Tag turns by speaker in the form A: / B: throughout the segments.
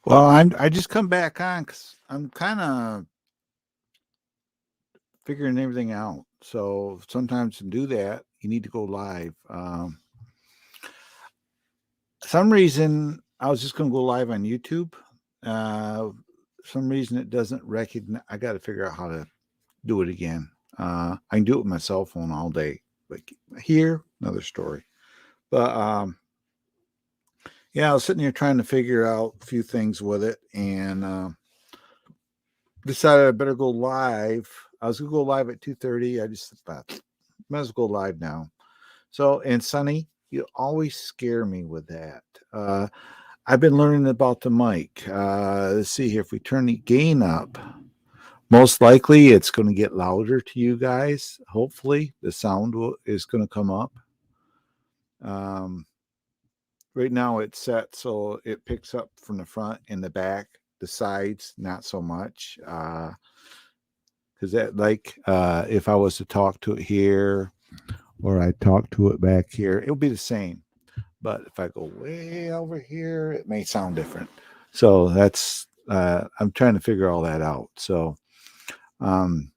A: Well, I just come back on because I'm kind of figuring everything out. So sometimes to do that, you need to go live. Some reason I was just going to go live on YouTube. Uh, some reason it doesn't recognize. I got to figure out how to do it again. I can do it with my cell phone all day. Like here, another story. But yeah, I was sitting here trying to figure out a few things with it, and decided I better go live. I was gonna go live at 2:30. I just thought, might as well go live now. So, and Sonny, you always scare me with that. I've been learning about the mic. Let's see here. If we turn the gain up, most likely it's going to get louder to you guys. Hopefully, the sound is going to come up. Um, right now, it's set so it picks up from the front and the back, the sides, not so much. Because that, like, if I was to talk to it here or I talk to it back here, it'll be the same. But if I go way over here, it may sound different. So that's I'm trying to figure all that out. So, um,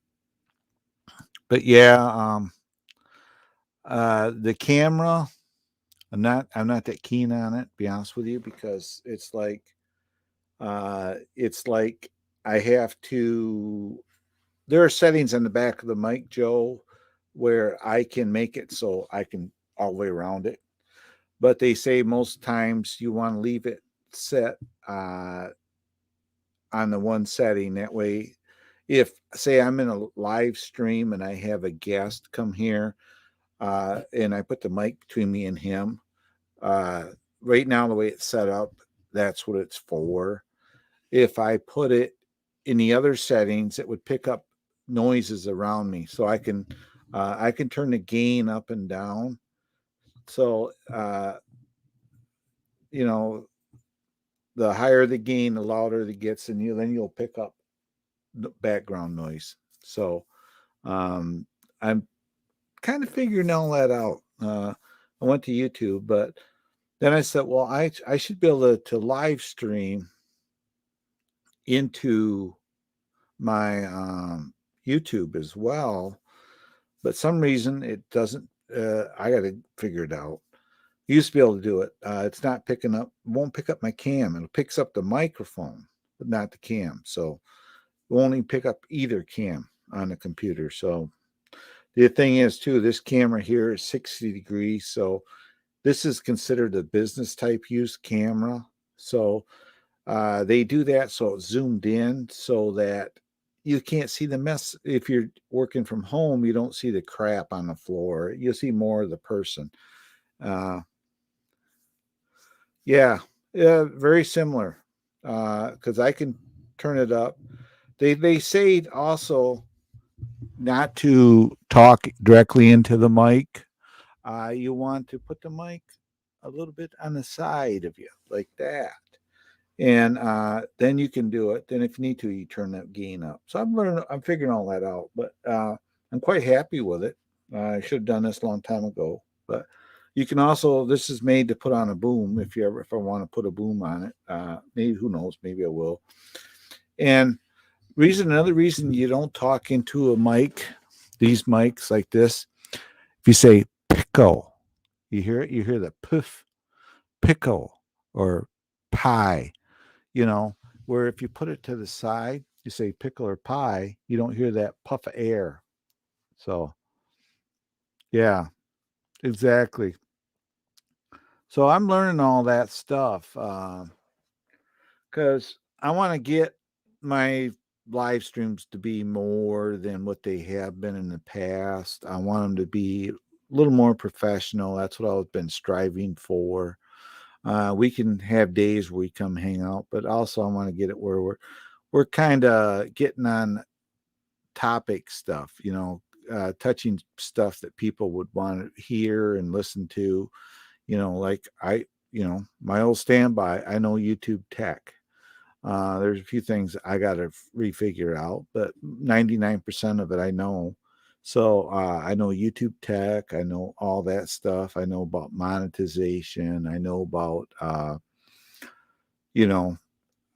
A: but yeah, the camera, I'm not that keen on it. To be honest with you, because it's like I have to. There are settings on the back of the mic, Joe, where I can make it so I can all the way around it. But they say most times you want to leave it set on the one setting. That way, if say I'm in a live stream and I have a guest come here and I put the mic between me and him, uh, right now the way it's set up, that's what it's for. If I put it in the other settings, it would pick up noises around me, so I can turn the gain up and down. So you know, the higher the gain, the louder it gets, and then you'll pick up background noise. So I'm kind of figuring all that out. I went to YouTube, but then I said, well, I should be able to live stream into my YouTube as well. But some reason it doesn't. I got to figure it out. I used to be able to do it. It's not picking up. Won't pick up my cam. It picks up the microphone, but not the cam. So it won't even pick up either cam on the computer. So the thing is, too, this camera here is 60 degrees. So this is considered a business type use camera. So they do that so it's zoomed in so that you can't see the mess. If you're working from home, you don't see the crap on the floor. You'll see more of the person. Uh, yeah, yeah, very similar. Because I can turn it up. They say also not to talk directly into the mic. You want to put the mic a little bit on the side of you, like that. And then you can do it. Then, if you need to, you turn that gain up. So I'm figuring all that out, but I'm quite happy with it. I should have done this a long time ago, but you can also. This is made to put on a boom. If I want to put a boom on it, maybe who knows? Maybe I will. And another reason you don't talk into a mic, these mics like this. If you say pickle, you hear it. You hear the poof, pickle, or pie. You know, where if you put it to the side, you say pickle or pie, you don't hear that puff of air. So yeah, exactly. So I'm learning all that stuff because I want to get my live streams to be more than what they have been in the past. I want them to be a little more professional. That's what I've been striving for. We can have days where we come hang out, but also I want to get it where we're kind of getting on topic stuff, touching stuff that people would want to hear and listen to. Like my old standby. I know YouTube tech. There's a few things I got to refigure out, but 99% of it I know. So I know YouTube tech. I know all that stuff. I know about monetization. I know about, you know,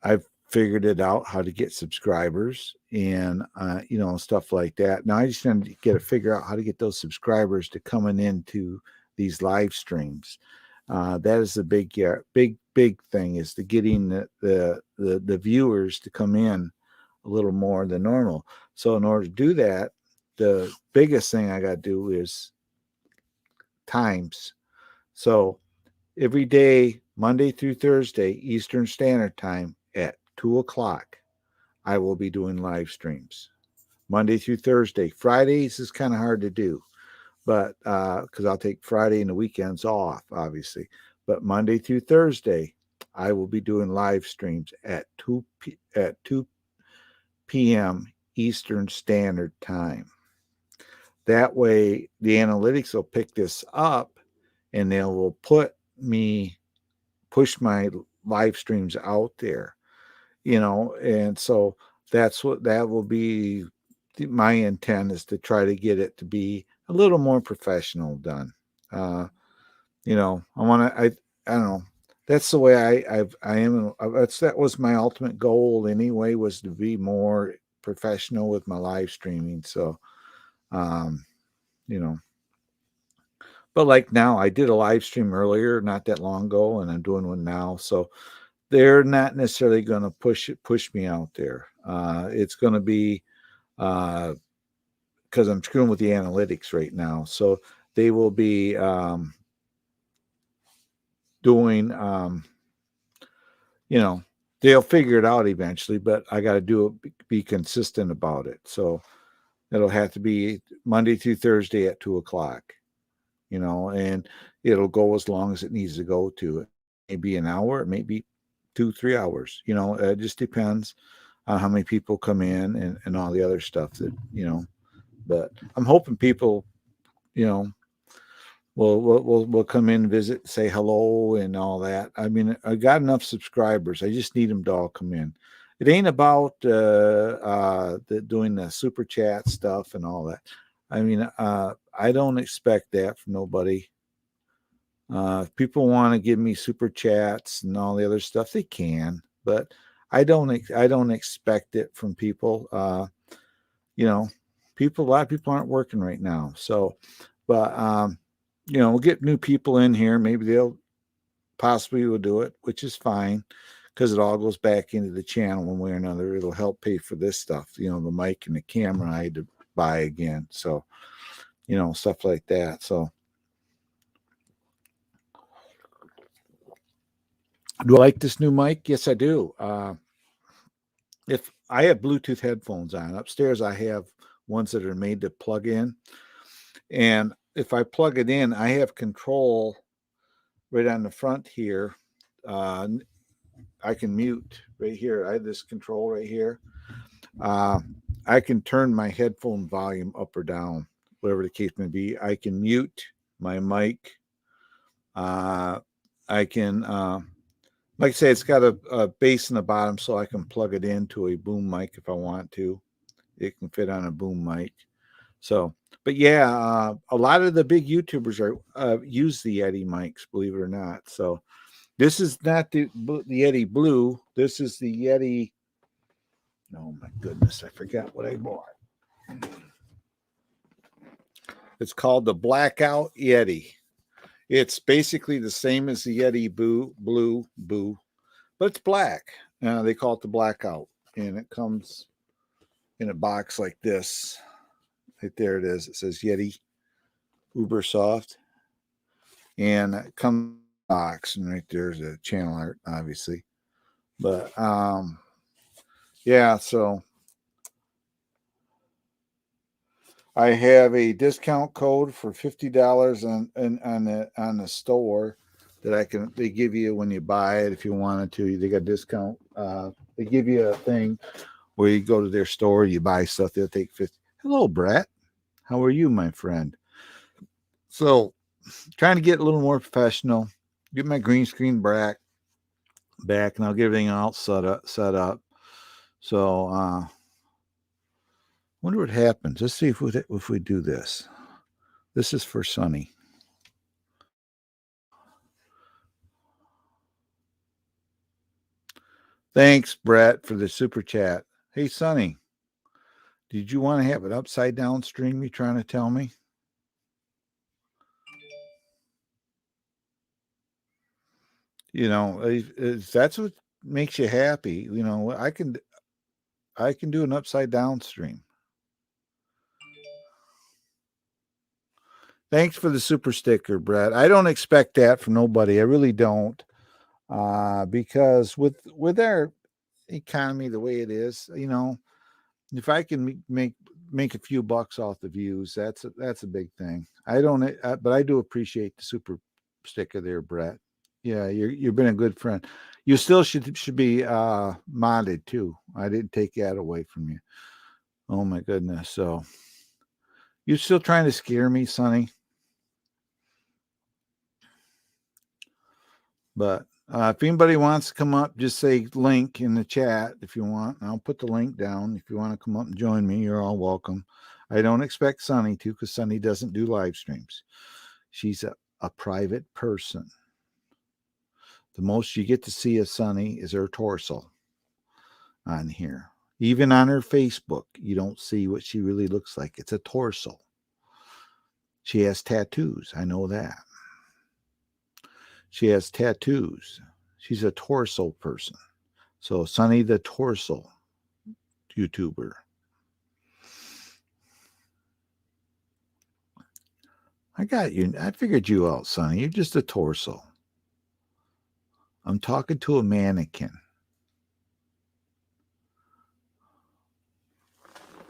A: I've figured it out how to get subscribers and stuff like that. Now I just need to figure out how to get those subscribers to coming into these live streams. That is the big thing, is to getting the viewers to come in a little more than normal. So in order to do that, the biggest thing I got to do is times. So every day, Monday through Thursday, Eastern Standard Time at 2 o'clock, I will be doing live streams. Monday through Thursday. Fridays is kind of hard to do, but because I'll take Friday and the weekends off, obviously. But Monday through Thursday, I will be doing live streams at 2 p.m. Eastern Standard Time. That way, the analytics will pick this up, and they will push my live streams out there, and so that will be my intent, is to try to get it to be a little more professional done. I don't know. That's the way I am. That was my ultimate goal anyway, was to be more professional with my live streaming. So, you know, but like now, I did a live stream earlier, not that long ago, and I'm doing one now. So they're not necessarily going to push me out there. It's going to be because I'm screwing with the analytics right now. So they will be doing, they'll figure it out eventually, but I got to be consistent about it. So it'll have to be Monday through Thursday at 2 o'clock, and it'll go as long as it needs to go to. It may be an hour, it may be 2-3 hours, it just depends on how many people come in and all the other stuff that, but I'm hoping people, will come in, visit, say hello and all that. I mean, I got enough subscribers. I just need them to all come in. It ain't about doing the super chat stuff and all that. I mean, I don't expect that from nobody. If people want to give me super chats and all the other stuff, they can, but I don't expect it from people. A lot of people aren't working right now. So, but we'll get new people in here. Maybe they'll possibly will do it, which is fine, because it all goes back into the channel one way or another. It'll help pay for this stuff, the mic and the camera I had to buy again. So, stuff like that. So, do I like this new mic? Yes, I do. If I have Bluetooth headphones on upstairs, I have ones that are made to plug in. And if I plug it in, I have control right on the front here. I can mute right here. I have this control right here. I can turn my headphone volume up or down, whatever the case may be. I can mute my mic. I can, like I say, it's got a base in the bottom, so I can plug it into a boom mic if I want to. It can fit on a boom mic. So, but yeah, a lot of the big YouTubers use the Yeti mics, believe it or not. So, this is not the Yeti Blue. This is the Yeti. Oh my goodness, I forgot what I bought. It's called the Blackout Yeti. It's basically the same as the Yeti Blue, but it's black. They call it the Blackout, and it comes in a box like this. Right there it is. It says Yeti Uber Soft, and it comes in a box, and right there's a channel art, obviously. But yeah, so I have a discount code for $50 on the store that they give you when you buy it if you wanted to. They got a discount. They give you a thing where you go to their store, you buy stuff, they'll take 50. Hello, Brett. How are you, my friend? So, trying to get a little more professional. Get my green screen back, and I'll get everything else set up. So, wonder what happens. Let's see if we do this. This is for Sunny. Thanks, Brett, for the super chat. Hey, Sonny, did you want to have an upside down stream you trying to tell me? You know, if that's what makes you happy, you know, I can do an upside down stream. Thanks for the super sticker, Brett. I don't expect that from nobody. I really don't. Because with our economy the way it is, you know, if I can make a few bucks off the views, that's a big thing. I don't, but I do appreciate the super sticker there, Brett. Yeah, you've been a good friend. You still should be modded too. I didn't take that away from you. Oh my goodness. So you're still trying to scare me, Sonny. But if anybody wants to come up, just say link in the chat if you want. I'll put the link down. If you want to come up and join me, you're all welcome. I don't expect Sunny to, because Sunny doesn't do live streams. She's a private person. The most you get to see of Sunny is her torso on here. Even on her Facebook, you don't see what she really looks like. It's a torso. She has tattoos. I know that. She has tattoos. She's a torso person. So Sunny the torso YouTuber. I got you. I figured you out, Sonny. You're just a torso. I'm talking to a mannequin.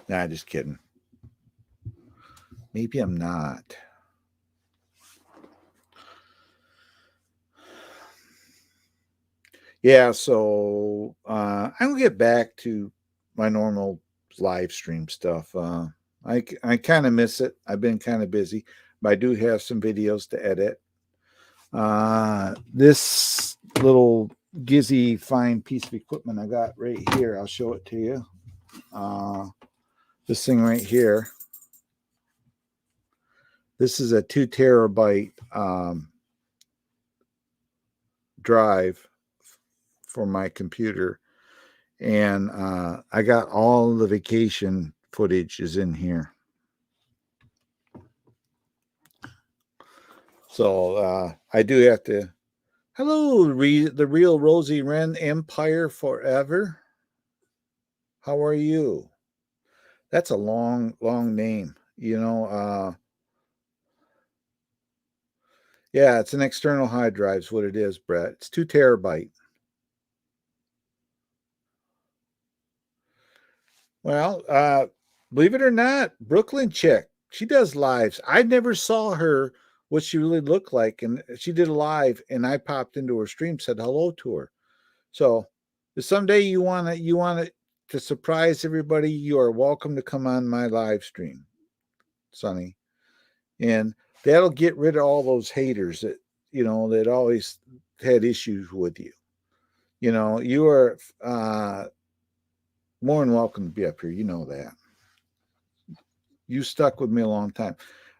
A: Nah, just kidding. Maybe I'm not. Yeah, so I'm gonna get back to my normal live stream stuff. I kind of miss it. I've been kind of busy, but I do have some videos to edit. This little gizzy fine piece of equipment I got right here, I'll show it to you. This thing right here. This is a 2 terabyte drive for my computer, and I got all the vacation footage is in here. So I do have to. Hello, the real Rosie Wren Empire Forever. How are you? That's a long name. You know, yeah, it's an external hard drive is what it is, Brett. It's 2 terabyte. Well, believe it or not, Brooklyn chick, she does lives. I never saw her what she really looked like, and she did a live, and I popped into her stream, said hello to her. So, if someday you want to surprise everybody, you are welcome to come on my live stream, Sonny, and that'll get rid of all those haters that that always had issues with you. You know, you are more than welcome to be up here. You know that. You stuck with me a long time.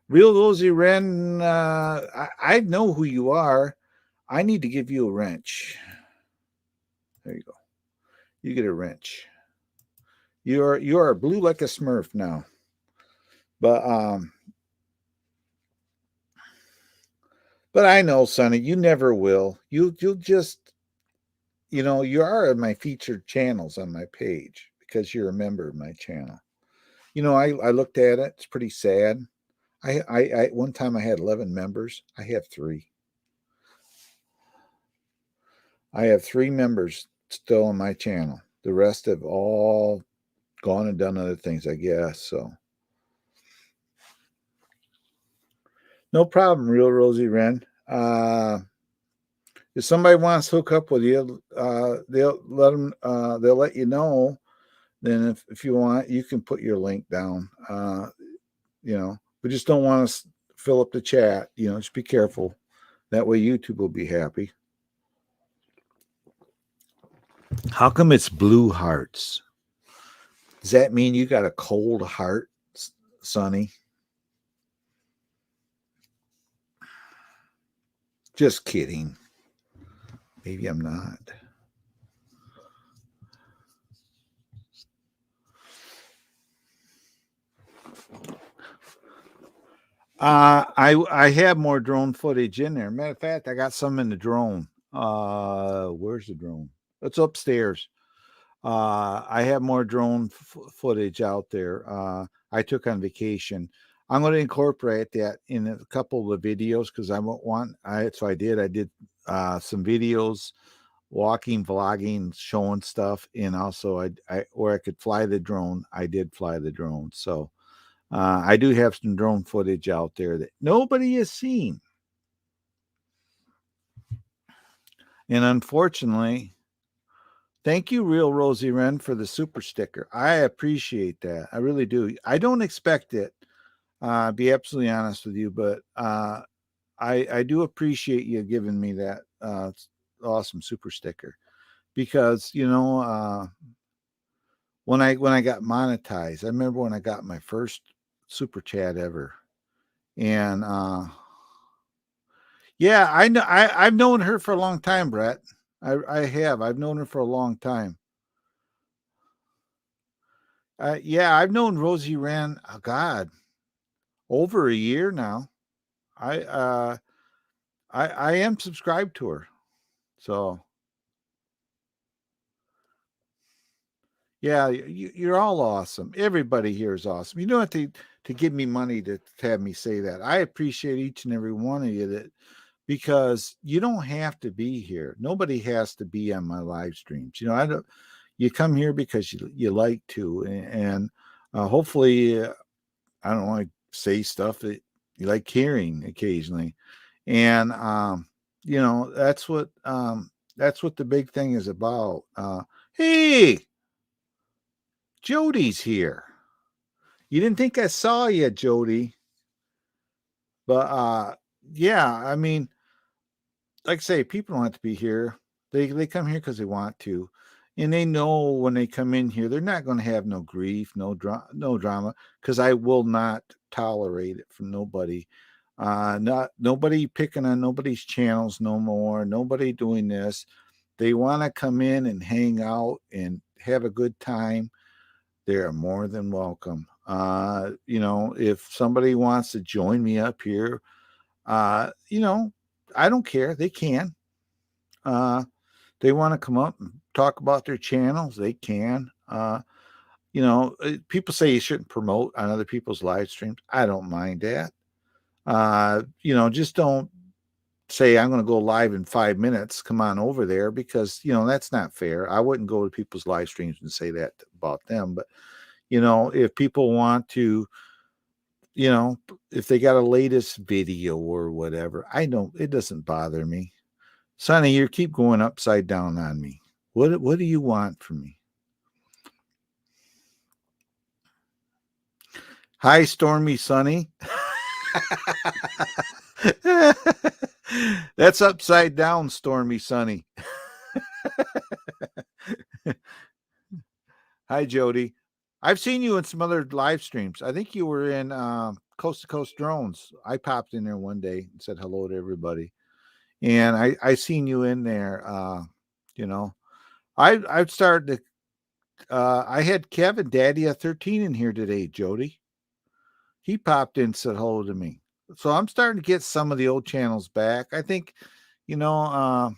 A: Real Rosie Wren, I know who you are. I need to give you a wrench. There you go. You get a wrench. You are blue like a Smurf now. But I know, Sonny, you never will. You'll just, you are on my featured channels on my page because you're a member of my channel. I looked at it. It's pretty sad. I one time I had 11 members. I have 3. I have 3 members still on my channel. The rest have all gone and done other things, I guess. So no problem, real Rosie Wren. If somebody wants to hook up with you, they'll let you know. Then if you want, you can put your link down. We just don't want to fill up the chat. Just be careful. That way YouTube will be happy. How come it's blue hearts? Does that mean you got a cold heart, Sonny? Just kidding. Maybe I'm not. I have more drone footage in there. Matter of fact, I got some in the drone. Where's the drone? It's upstairs. I have more drone footage out there. I took on vacation. I'm going to incorporate that in a couple of the videos because I won't want. So I did. I did some videos, walking, vlogging, showing stuff, and also I where I could fly the drone. I did fly the drone. So I do have some drone footage out there that nobody has seen. And unfortunately, thank you, Real Rosie Wren, for the super sticker. I appreciate that. I really do. I don't expect it, be absolutely honest with you, but I do appreciate you giving me that awesome super sticker because, when I got monetized, I remember when I got my first super chat ever. And yeah, I know. I've known her for a long time, Brett. I have. I've known her for a long time. Yeah, I've known Rosie Wren. Oh God, over a year now. I uh, I am subscribed to her. So yeah, you're all awesome. Everybody here is awesome. You don't have to give me money to have me say that. I appreciate each and every one of you that because you don't have to be here. Nobody has to be on my live streams. I don't. You come here because you like to, and hopefully, I don't want to say stuff that you like hearing occasionally, and that's what the big thing is about. Hey, Jody's here. You didn't think I saw you, Jody, but yeah, I mean, like I say, people don't have to be here. They come here because they want to, and they know when they come in here, they're not going to have no grief, no drama, because I will not tolerate it from nobody. Not nobody picking on nobody's channels no more. Nobody doing this. They want to come in and hang out and have a good time. They are more than welcome. If somebody wants to join me up here, I don't care. They can. Uh, they want to come up and talk about their channels, they can. People say you shouldn't promote on other people's live streams. I don't mind that. Just don't say I'm going to go live in 5 minutes. Come on over there because that's not fair. I wouldn't go to people's live streams and say that about them. But if people want to, if they got a latest video or whatever, it doesn't bother me. Sonny, you keep going upside down on me. What do you want from me? Hi, Stormy Sunny. That's upside down, Stormy Sunny. Hi, Jody. I've seen you in some other live streams. I think you were in Coast to Coast Drones. I popped in there one day and said hello to everybody. And I seen you in there. I've started to I had Kevin Daddy at 13 in here today, Jody. He popped in and said hello to me. So I'm starting to get some of the old channels back. I think, it was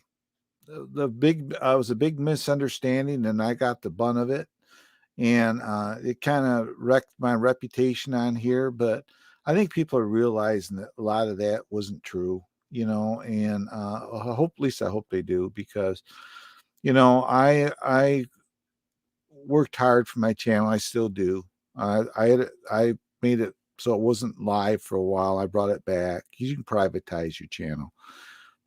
A: a big misunderstanding and I got the bun of it. And it kind of wrecked my reputation on here. But I think people are realizing that a lot of that wasn't true, and at least I hope they do because, I worked hard for my channel. I still do. I made it so it wasn't live for a while. I brought it back. You can privatize your channel,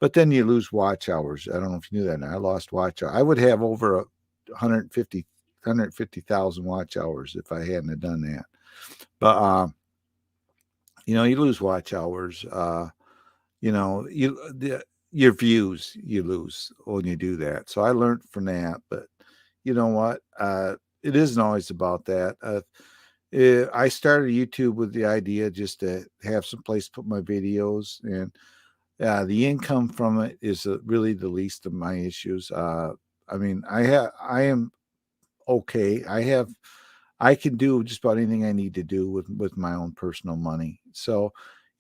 A: but then you lose watch hours. I don't know if you knew that. I lost watch hours. I would have over 150,000 watch hours if I hadn't have done that. But you lose watch hours. Your views you lose when you do that. So I learned from that. But you know what? It isn't always about that. I started YouTube with the idea just to have some place to put my videos, and the income from it is really the least of my issues. I mean, I am okay. I can do just about anything I need to do with my own personal money. So,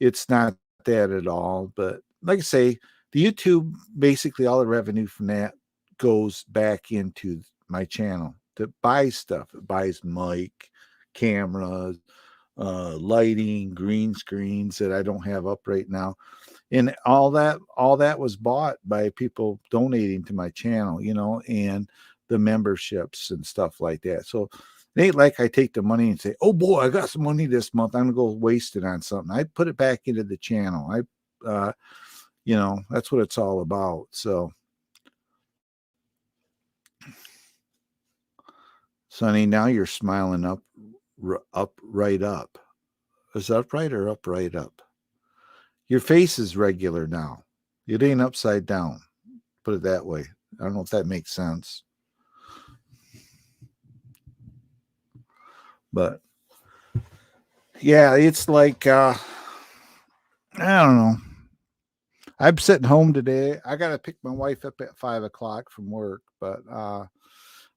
A: it's not that at all. But like I say, the YouTube, basically all the revenue from that goes back into my channel to buy stuff. It buys mic, cameras, lighting, green screens that I don't have up right now. And all that was bought by people donating to my channel, and the memberships and stuff like that. So it ain't like I take the money and say, oh boy, I got some money this month, I'm gonna go waste it on something. I put it back into the channel. That's what it's all about. So Sonny, now you're smiling up. Right up. Is upright or upright up? Your face is regular now. It ain't upside down. Put it that way. I don't know if that makes sense. But yeah, it's like I don't know. I'm sitting home today. I gotta pick my wife up at 5:00 from work, but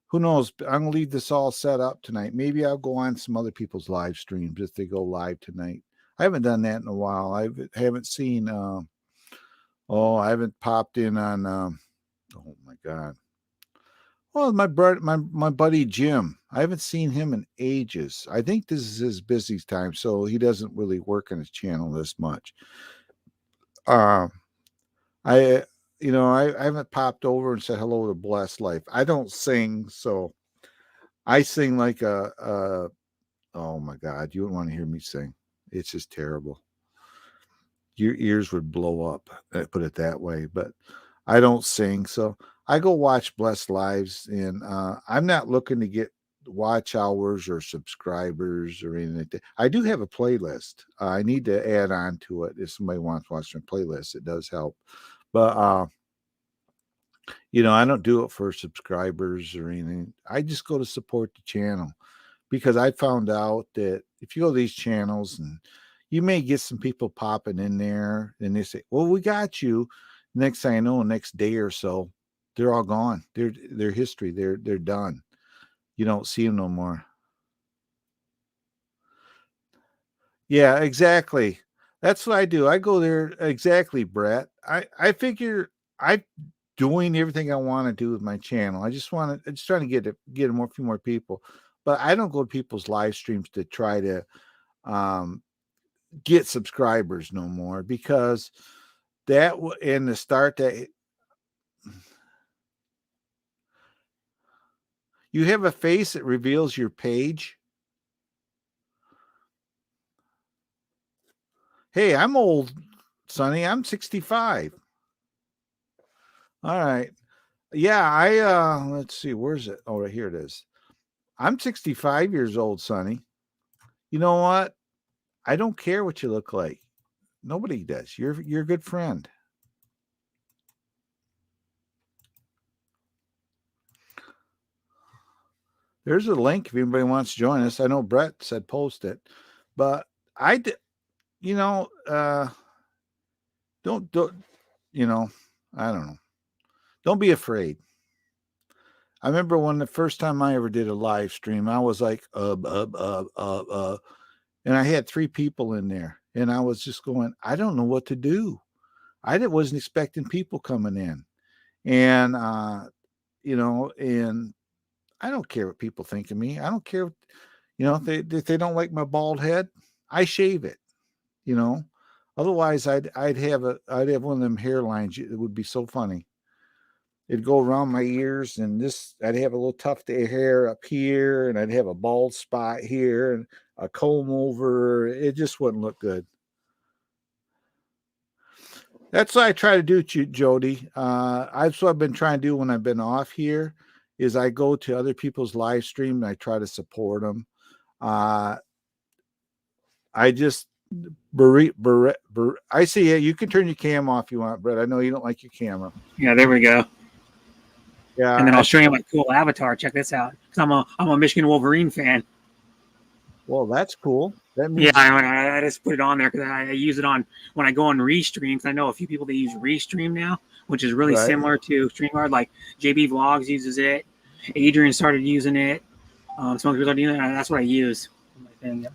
A: who knows? I'm gonna leave this all set up tonight. Maybe I'll go on some other people's live streams if they go live tonight. I haven't done that in a while. I haven't seen I haven't popped in on oh my god. Well, my buddy Jim. I haven't seen him in ages. I think this is his busy time, so he doesn't really work on his channel this much. I haven't popped over and said hello to Blessed Life. I don't sing, so I sing like oh my god, you wouldn't want to hear me sing. It's just terrible. Your ears would blow up, put it that way. But I don't sing, so I go watch Blessed Lives, and I'm not looking to get watch hours or subscribers or anything like that. I do have a playlist. I need to add on to it if somebody wants to watch my playlist. It does help. But I don't do it for subscribers or anything. I just go to support the channel, because I found out that if you go to these channels, and you may get some people popping in there and they say, well, we got you. Next thing I know, next day or so, they're all gone. They're history. They're done. You don't see them no more. Yeah, exactly. That's what I do. I go there. Exactly, Brett. I figure I'm doing everything I want to do with my channel. I'm just trying to get a few more people. But I don't go to people's live streams to try to get subscribers no more, because that in the start that you have a face that reveals your page. Hey, I'm old, Sonny. I'm 65. All right. Yeah, let's see, where's it? Oh, right here it is. I'm 65 years old, Sonny. You know what? I don't care what you look like. Nobody does. You're a good friend. There's a link if anybody wants to join us. I know Brett said post it, but I did. Don't I don't know. Don't be afraid. I remember when the first time I ever did a live stream, I was like, and I had 3 people in there, and I was just going, I don't know what to do. I wasn't expecting people coming in, and and I don't care what people think of me. I don't care, if they don't like my bald head, I shave it. Otherwise I'd have one of them hairlines. It would be so funny. It'd go around my ears, and I'd have a little tuft of hair up here, and I'd have a bald spot here, and a comb over. It just wouldn't look good. That's what I try to do, Jody. That's what I've been trying to do when I've been off here, is I go to other people's live stream and I try to support them. I just I see it. You can turn your cam off if you want, Brett. I know you don't like your camera.
B: Yeah, there we go.
A: Yeah,
B: and then I'll show you my cool avatar. Check this out. I'm a Michigan Wolverine fan.
A: Well, that's cool. That means
B: I just put it on there because I use it on when I go on Restream. I know a few people that use Restream now, which is really similar to StreamYard. Like JB Vlogs uses it. Adrian started using it. Some other people are doing it. That's what I use.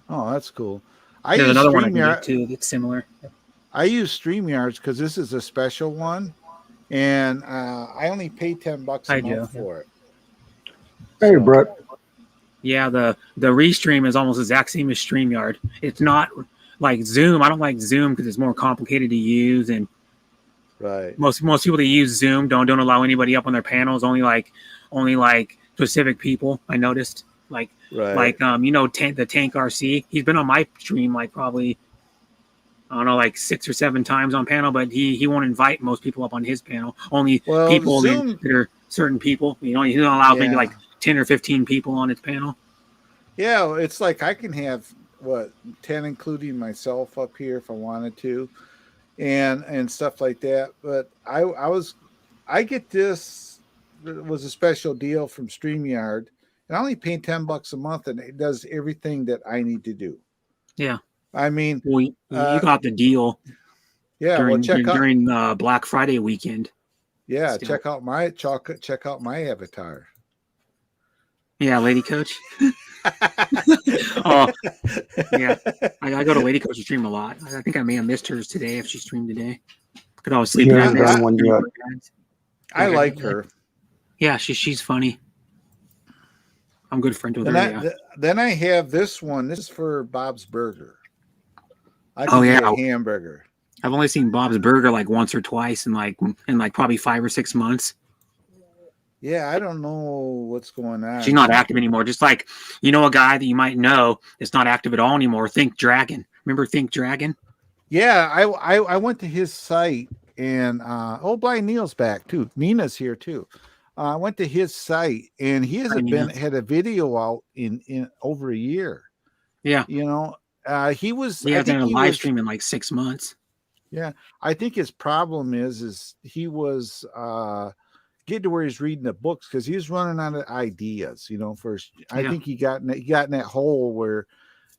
A: Oh, that's cool. I
B: There's
A: use
B: another one I can get
A: StreamYard.
B: too that's similar.
A: I use StreamYards because this is a special one, and I only pay $10 a
B: Hi,
A: month
B: Joe.
A: for it.
C: Hey,
A: So,
C: Brett.
B: Yeah, the Restream is almost the exact same as StreamYard. It's not like Zoom. I don't like Zoom because it's more complicated to use, and
A: right.
B: most people that use Zoom don't allow anybody up on their panels. Only like specific people. I noticed
A: Right.
B: the Tank RC. He's been on my stream like probably, I don't know, like 6 or 7 times on panel, but he won't invite most people up on his panel. Only people
A: Zoom,
B: that are certain people. He don't allow maybe
A: yeah.
B: like 10 or 15 people on his panel.
A: Yeah, it's like I can have 10, including myself, up here if I wanted to, and stuff like that. But I get this. It was a special deal from StreamYard, and I only pay $10 a month, and it does everything that I need to do.
B: Yeah.
A: I mean,
B: Well, you got the deal.
A: Yeah,
B: during Black Friday weekend.
A: Yeah, check out my avatar.
B: Yeah, Lady Coach. Oh, yeah. I go to Lady Coach's stream a lot. I think I may have missed hers today if she streamed today. Because I was sleeping.
A: I like her.
B: Yeah, she's funny. I'm good friends with her.
A: Then I have this one. This is for Bob's Burger. I can get a hamburger.
B: I've only seen Bob's Burger like once or twice in like probably 5 or 6 months.
A: Yeah, I don't know what's going on.
B: She's not active anymore. Just like, a guy that you might know is not active at all anymore. Think Dragon. Remember Think Dragon?
A: Yeah, I went to his site and Blind Neil's back too. Nina's here too. I went to his site and he hasn't had a video out in over a year.
B: Yeah.
A: He was.
B: He hasn't had a live stream in like 6 months.
A: Yeah, I think his problem is he was getting to where he's reading the books because he was running out of ideas. I think he got in that hole where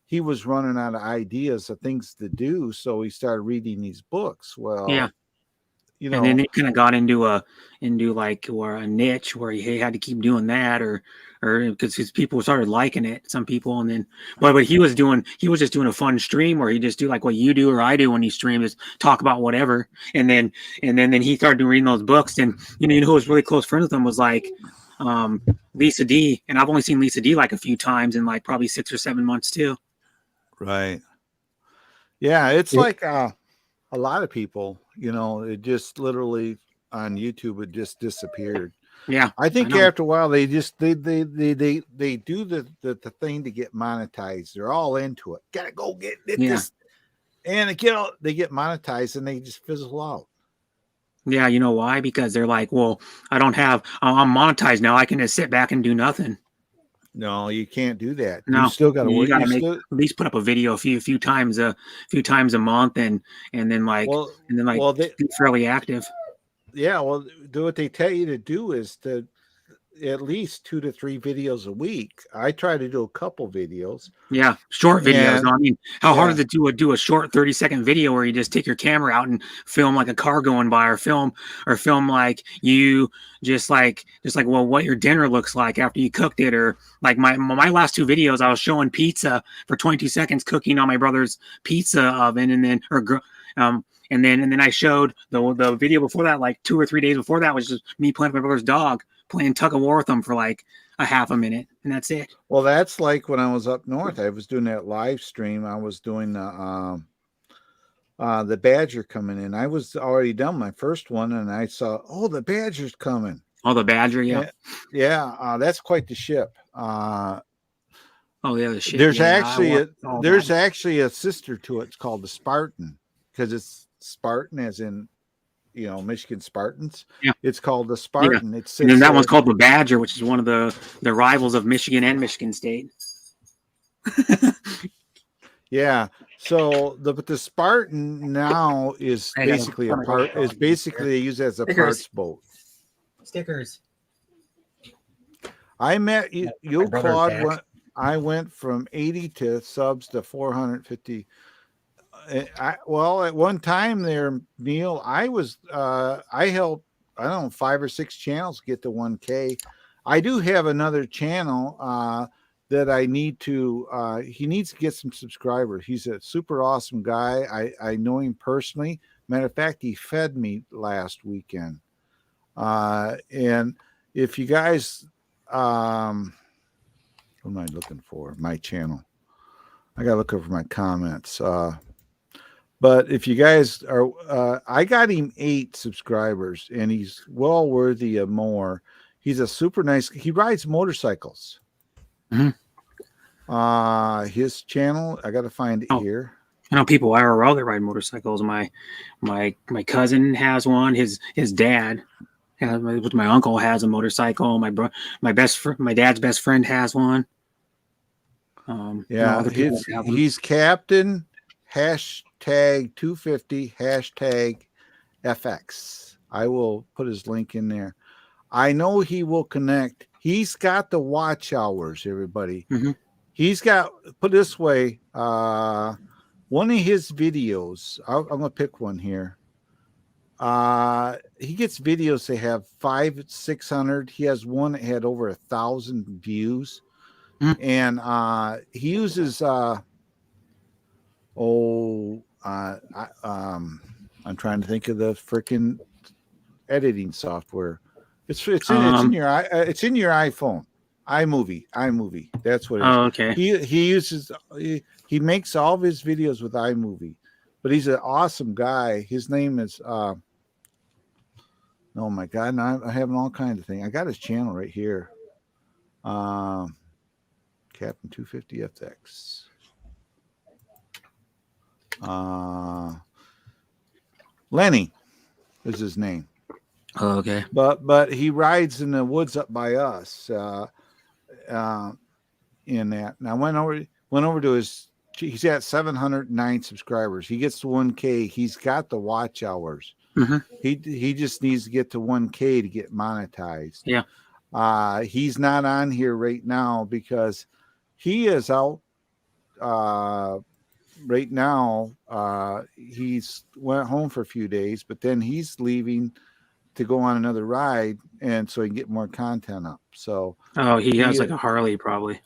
A: he was running out of ideas of things to do, so he started reading these books. Well,
B: yeah. And then he kind of got into a niche where he had to keep doing that, or because his people started liking it, some people, and then but he was just doing a fun stream where he just do like what you do or I do when he streams, is talk about whatever, and then he started reading those books, and who was really close friends with him was like Lisa D, and I've only seen Lisa D like a few times in like probably 6 or 7 months too.
A: Right. Yeah, it's like a lot of people, it just literally on YouTube, it just disappeared.
B: Yeah.
A: I think after a while, they do the thing to get monetized. They're all into it. Gotta go get this. And they get monetized and they just fizzle out.
B: Yeah. You know why? Because they're like, well, I'm monetized now. I can just sit back and do nothing.
A: No, you can't do that.
B: No,
A: you still got to work.
B: You got to at least put up a video a few times a month, and then be fairly active.
A: Yeah, well, do what they tell you to do is to at least 2 to 3 videos a week. I try to do a couple videos.
B: Yeah, short videos. I mean, how hard is it to do a short 30-second video where you just take your camera out and film like a car going by, or film like you just like what your dinner looks like after you cooked it, or like my last 2 videos, I was showing pizza for 22 seconds cooking on my brother's pizza oven, and then and then I showed the video before that, like 2 or 3 days before that, was just me playing with my brother's dog, playing tug of war with him for like a half a minute, and that's it.
A: Well, that's like when I was up north. I was doing that live stream. I was doing the Badger coming in. I was already done my first one, and I saw, the Badger's coming.
B: Oh, the Badger, yeah.
A: That's quite the ship.
B: The ship.
A: There's actually a sister to it. It's called the Spartan, because it's Spartan as in Michigan Spartans. Yeah. It's called the Spartan.
B: Yeah. And then that one's called the Badger, which is one of the rivals of Michigan and Michigan State.
A: Yeah. So the Spartan now is basically they use it as a parts boat.
B: Stickers.
A: I met you, Claude. I went from 80 to subs to 450. At one time there, Neil, I helped, 5 or 6 channels get to 1K. I do have another channel that I need to. He needs to get some subscribers. He's a super awesome guy. I know him personally. Matter of fact, he fed me last weekend. And if you guys, what am I looking for? My channel. I gotta look over my comments. But if you guys are, I got him 8 subscribers, and he's well worthy of more. He's a super nice. He rides motorcycles.
B: Mm-hmm.
A: His channel, I got to find it here.
B: I know people IRL that ride motorcycles. My cousin has one. His dad, my uncle has a motorcycle. My dad's best friend has one.
A: Yeah, he's Captain #250 #FX. I will put his link in there. I know he will connect. He's got the watch hours, everybody.
B: Mm-hmm.
A: He's got, put this way, one of his videos, I'm going to pick one here. He gets videos that have 500-600. He has one that had over 1,000 views.
B: Mm-hmm.
A: And he uses, I'm trying to think of the freaking editing software. It's in your iPhone. iMovie. That's what it is.
B: Oh, okay.
A: He uses he makes all of his videos with iMovie, but he's an awesome guy. His name is oh my god, now I'm having all kinds of things. I got his channel right here. Captain 250 FX. Lenny is his name.
B: Oh, okay.
A: But he rides in the woods up by us. In that, and I went over to his. He's got 709 subscribers. He gets to 1K. He's got the watch hours.
B: Mm-hmm.
A: He just needs to get to 1K to get monetized.
B: Yeah.
A: He's not on here right now because he is out. Right now, he's went home for a few days, but then he's leaving to go on another ride, and so he can get more content up. So
B: he has like a Harley, probably.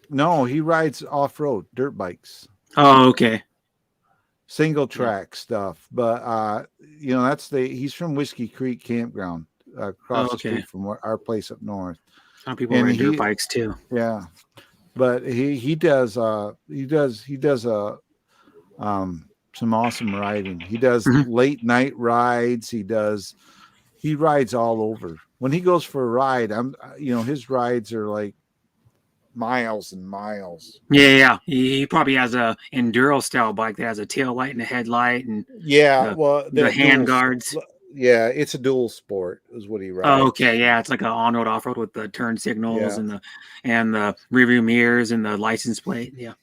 A: No, he rides off-road dirt bikes.
B: Oh, okay.
A: Single track stuff, but he's from Whiskey Creek Campground across the street from our place up north.
B: Some people ride dirt bikes too.
A: Yeah, but he does some awesome riding. He does late night rides. He rides all over. When he goes for a ride, his rides are like miles and miles.
B: Yeah. He probably has a enduro style bike that has a tail light and a headlight and the hand guards.
A: Yeah, it's a dual sport is what he rides.
B: Oh, okay. Yeah, it's like an on-road off-road with the turn signals and the rearview mirrors and the license plate. Yeah.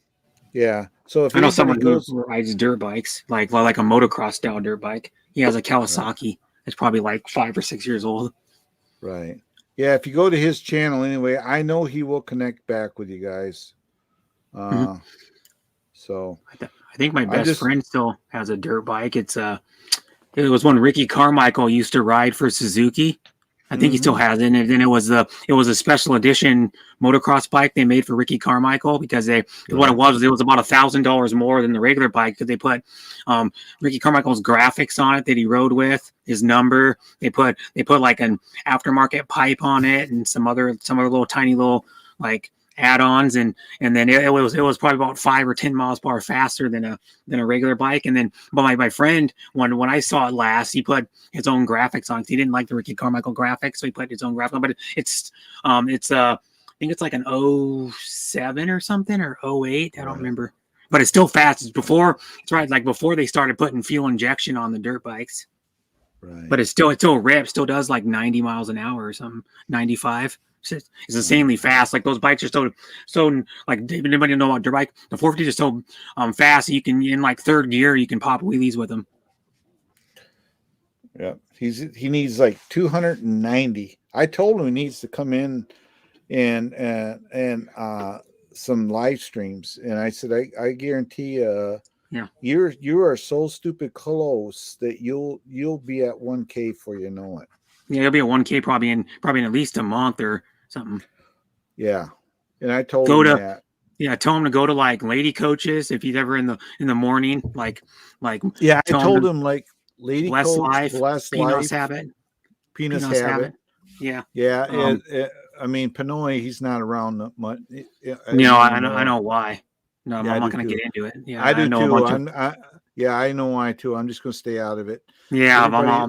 A: Yeah. So if
B: I know someone who rides dirt bikes, like a motocross style dirt bike. He has a Kawasaki. Right. It's probably like 5 or 6 years old.
A: Right. Yeah, if you go to his channel anyway, I know he will connect back with you guys. So
B: I think my best friend still has a dirt bike. It was one Ricky Carmichael used to ride for Suzuki. I think he still has it. And it was a special edition motocross bike they made for Ricky Carmichael because what it was about $1,000 more than the regular bike because they put Ricky Carmichael's graphics on it that he rode with, his number. They put like an aftermarket pipe on it and some other little tiny little like add-ons and then it was probably about 5 or 10 miles per hour faster than a regular bike. And then but my friend when I saw it last, he put his own graphics on because he didn't like the Ricky Carmichael graphics, so he put his own graphics on. But it's I think it's like an 07 or something or 08, I don't remember, but it's still fast. It's before they started putting fuel injection on the dirt bikes. Right. But it still rips, still does like 90 miles an hour or something, 95. It's insanely fast. Like those bikes are so like anybody know about dirt bike? The 450 is so fast. You can in like third gear you can pop wheelies with them.
A: Yeah, he needs like 290. I told him he needs to come in and some live streams, and I said I guarantee you are so stupid close that you'll be at 1K before you know it.
B: Yeah, you'll be at 1K probably in at least a month or something.
A: Yeah. And I told
B: Go
A: him
B: to
A: that.
B: Yeah, tell him to go to like lady coaches if he's ever in the morning, like
A: Yeah, I
B: tell him
A: told
B: to
A: him like Lady
B: Bless
A: Coach,
B: Life,
A: Bless
B: Peanuts
A: Life,
B: Habit,
A: Penis
B: Peanuts
A: Habit.
B: Habit. Yeah.
A: Yeah,
B: Um,
A: I mean, Pinoy, he's not around much
B: no, I
A: anymore.
B: know why. No,
A: Yeah, I
B: I'm not
A: do
B: going to
A: too.
B: get into it. Yeah,
A: I
B: I
A: do
B: know a
A: too.
B: bunch of.
A: Yeah, I know why too. I'm just going to stay out of it.
B: Yeah,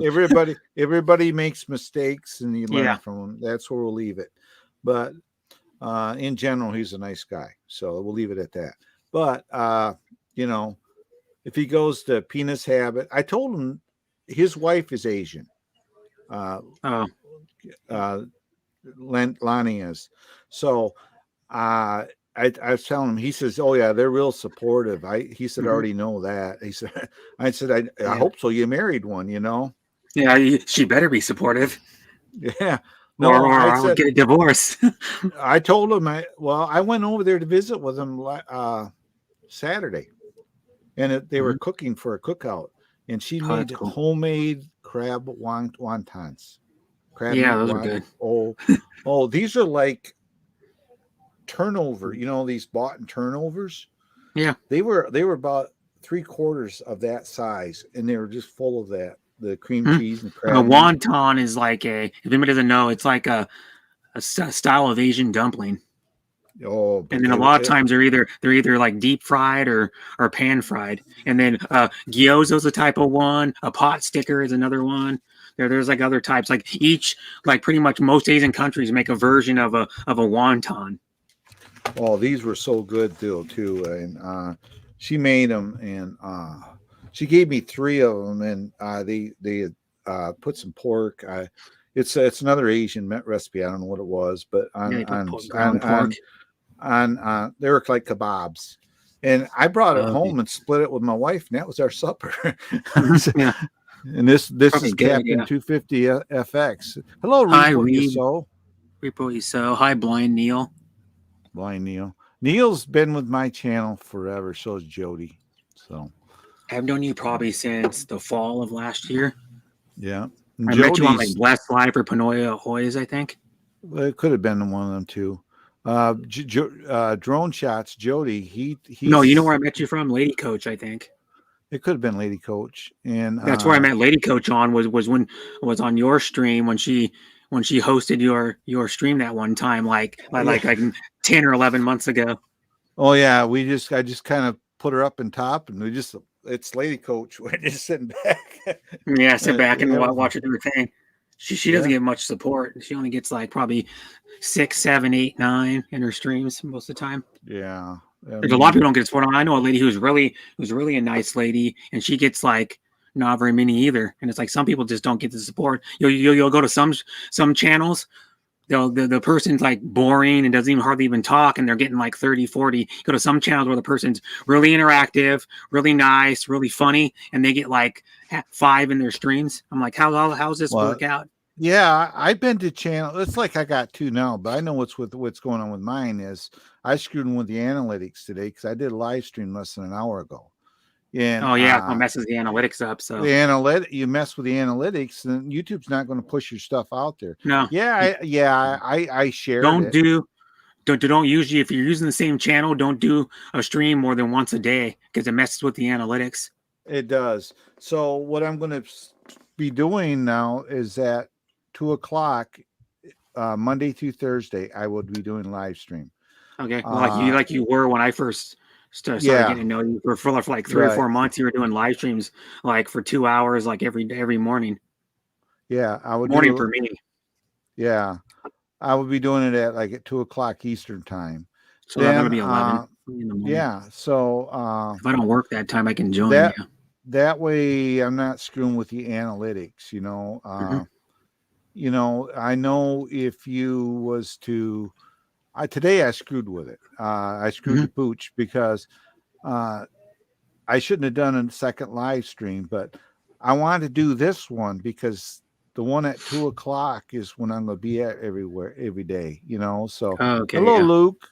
A: Everybody makes mistakes, and you learn
B: yeah,
A: from them. That's where we'll leave it. But in general, he's a nice guy, so we'll leave it at that. But you know, if he goes to Penis Habit, I told him his wife is Asian.
B: oh,
A: Lonnie is. So I was telling him, he says, "Oh yeah, they're real supportive." He said, "I already know that." He said, "I said, I
B: yeah,
A: hope so. You married one, you know."
B: yeah. She better be supportive,
A: Yeah.
B: or
A: No, I
B: I'll
A: said,
B: get a divorce.
A: I told him, I went over there to visit with him Saturday, and they were cooking for a cookout, and she
B: Oh, that's
A: made
B: cool.
A: homemade crab wontons. Crab
B: Yeah,
A: meat
B: those are good.
A: Oh, these are like turnover. You know, these bought in turnovers.
B: Yeah.
A: They were about 3/4 of that size, and they were just full of the cream cheese and
B: A
A: crab meat.
B: wonton is like if anybody doesn't know, it's like a style of Asian dumpling.
A: Oh,
B: And
A: but
B: then
A: they
B: a
A: were
B: lot of times they're either like deep fried or pan fried. And then gyoza is a type of one. A pot sticker is another one. There's like other types. Like pretty much most Asian countries make a version of a wonton.
A: oh, these were so good too. And she made them, and she gave me 3 of them, and they put some pork. It's another Asian recipe. I don't know what it was, but
B: Yeah, they put ground pork.
A: they were like kebabs, and I brought it
B: Okay.
A: home and split it with my wife, and that was our supper.
B: Yeah,
A: And this
B: probably
A: is
B: good.
A: Captain
B: Yeah.
A: 250 FX. Hello,
B: Hi,
A: Repo You
B: Reed.
A: So.
B: Repo you so. Hi, Blind Neil.
A: Blind Neil. Neil's been with my channel forever. So is Jody. So
B: I've known you probably since the fall of last year.
A: yeah, and
B: I met you on like
A: Jody's.
B: Blessed Live or Panoia Hoyas, I think.
A: Well, it could have been one of them too. Drone shots. Jody.
B: No, you know
A: He's.
B: where I met you from? Lady Coach, I think.
A: It could have been Lady Coach, and
B: That's where I met Lady Coach on was when I was on your stream when she hosted your stream that one time, like 10 or 11 months ago.
A: oh yeah, I just kind of put her up in top, and it's Lady Coach. We're just sitting back.
B: Yeah, sit back and
A: Yeah.
B: watch her do her thing. She doesn't get much support. She only gets like probably 6, 7, 8, 9 in her streams most of the time.
A: Yeah.
B: There's a lot of people don't get support. I know a lady who's really a nice lady, and she gets like not very many either. And it's like some people just don't get the support. You'll go to some channels. The person's like boring and doesn't even hardly even talk, and they're getting like 30, 40. Go to some channels where the person's really interactive, really nice, really funny, and they get like 5 in their streams. I'm like, how's this work out?
A: Yeah, I've been to channel. It's like I got 2 now, but I know what's going on with mine is I screwed with the analytics today because I did a live stream less than an hour ago. And
B: Oh yeah, it messes the analytics up. So
A: you mess with the analytics, then YouTube's not going to push your stuff out there.
B: no,
A: I shared
B: don't
A: it.
B: don't usually, if you're using the same channel, don't do a stream more than once a day because it messes with the analytics.
A: It does. So what I'm going to be doing now is at 2:00 Monday through Thursday, I will be doing live stream.
B: Okay, well, like you were when I first started getting to know you for like 3 or 4 months. You were doing live streams like for 2 hours, like every morning.
A: Yeah, I would
B: morning for me.
A: Yeah, I would be doing it at 2:00 Eastern time.
B: So that'll be 11 in the morning.
A: Yeah, so
B: if I don't work that time, I can join.
A: That way, I'm not screwing with the analytics. You know, I know if you was to. Today I screwed with it. I screwed the pooch because I shouldn't have done a second live stream, but I wanted to do this one because the one at 2:00 is when I'm going to be at every day, So hello, Luke.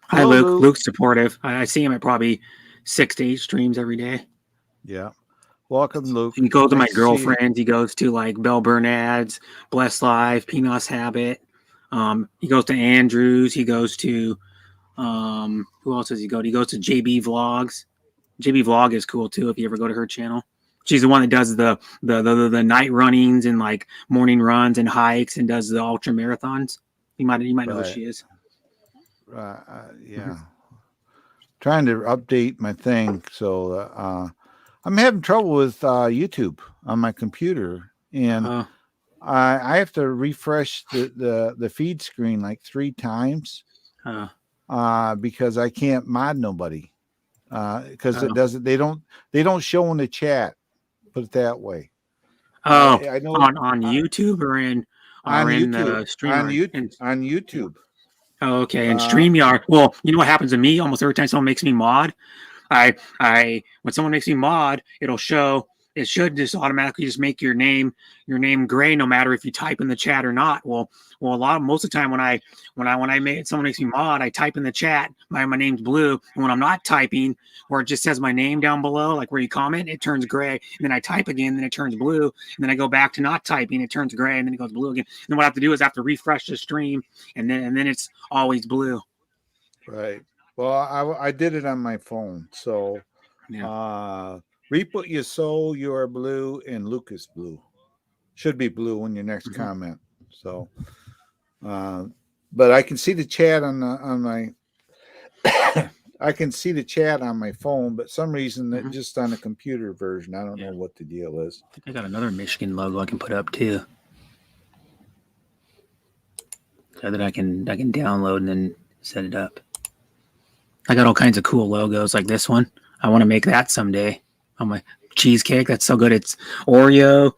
B: Hi, Luke. Luke's supportive. I see him at probably 6 to 8 streams every day.
A: Yeah. Welcome, Luke.
B: He goes to my girlfriends. He goes to like Bell Bernad's, Bless Life, Peanuts Habit. He goes to Andrews. He goes to Who else does he go to? He goes to JB Vlogs. JB Vlog is cool too if you ever go to her channel. She's the one that does the night runnings and like morning runs and hikes and does the ultra marathons. You might know who she is.
A: Yeah. Trying to update my thing, so I'm having trouble with YouTube on my computer, and I have to refresh the feed screen like 3 times because I can't mod nobody because it doesn't. They don't show in the chat. Put it that way.
B: I know on YouTube or in the streamer
A: on YouTube.
B: Oh, okay. And StreamYard. Well, you know what happens to me almost every time someone makes me mod? When someone makes me mod, it should just automatically just make your name gray no matter if you type in the chat or not. Well, most of the time when someone makes me mod, I type in the chat, my name's blue, and when I'm not typing, or it just says my name down below, like where you comment, it turns gray, and then I type again, then it turns blue, and then I go back to not typing, it turns gray, and then it goes blue again. And then what I have to do is I have to refresh the stream, and then it's always blue.
A: Right. Well, I did it on my phone, so Reap What You Sow, You Are Blue, and Lucas Blue should be blue in your next comment. So, but I can see the chat on my. I can see the chat on my phone, but some reason that just on the computer version, I don't know what the deal is.
B: I think I got another Michigan logo I can put up too, so that I can download and then set it up. I got all kinds of cool logos like this one. I want to make that someday on my cheesecake. That's so good. It's Oreo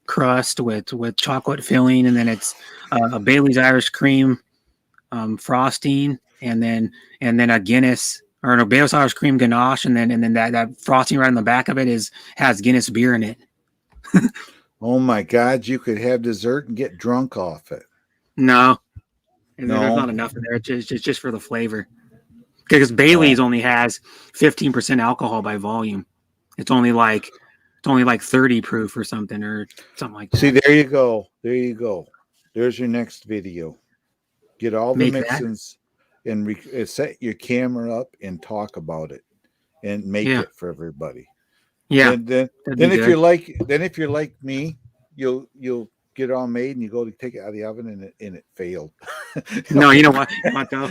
B: crust with chocolate filling, and then it's a Bailey's Irish cream frosting, and then a Guinness or a Bailey's Irish cream ganache, and then that frosting right on the back of it has Guinness beer in it.
A: Oh my God! You could have dessert and get drunk off it.
B: No, there's not enough in there. It's just for the flavor. Because Bailey's only has 15% alcohol by volume. It's only like 30 proof or something like that.
A: See, there you go. There's your next video. Get all the mixins and set your camera up and talk about it and make it for everybody.
B: Yeah.
A: And then if you're like me, you'll get it all made and you go to take it out of the oven and it failed.
B: No, you know what though?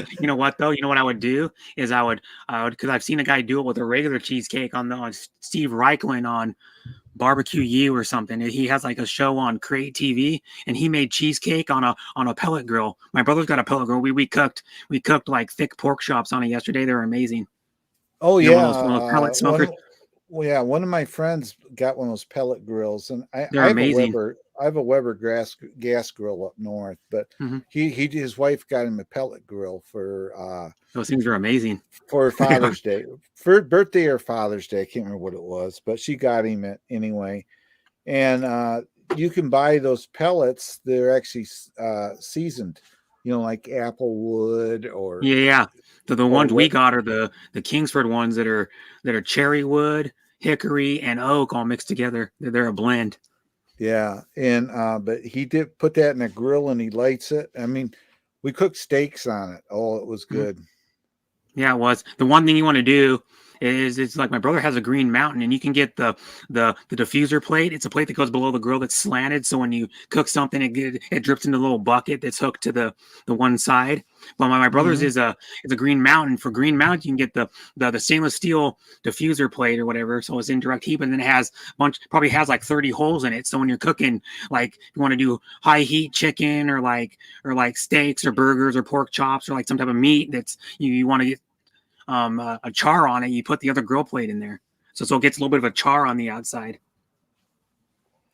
B: You know what I would do is I would because I've seen a guy do it with a regular cheesecake on Steve Reichland on Barbecue U or something. He has like a show on Create TV, and he made cheesecake on a pellet grill. My brother's got a pellet grill. We cooked like thick pork chops on it yesterday. They were amazing.
A: Oh,
B: you know, one of those pellet smokers.
A: One of my friends got one of those pellet grills, and
B: they're amazing.
A: I have a Weber gas grill up north, but his wife got him a pellet grill for
B: those things are amazing
A: for Father's Day, for birthday or Father's Day. I can't remember what it was, but she got him it anyway. And you can buy those pellets. They're actually seasoned, like apple wood or
B: The ones we got are the Kingsford ones that are cherry wood, hickory, and oak all mixed together. They're a blend.
A: Yeah, and but he did put that in a grill and he lights it. I mean, we cooked steaks on it. Oh, it was good.
B: Yeah, it was. The one thing you want to do is it's like my brother has a Green Mountain, and you can get the diffuser plate. It's a plate that goes below the grill that's slanted, so when you cook something, it drips into a little bucket that's hooked to the one side. But my brother's is a Green Mountain. For Green Mountain, you can get the stainless steel diffuser plate or whatever, so it's in direct heat, and then it has probably has like 30 holes in it. So when you're cooking, like you want to do high heat chicken or like steaks or burgers or pork chops or like some type of meat that's you want to get a char on it, you put the other grill plate in there, so it gets a little bit of a char on the outside.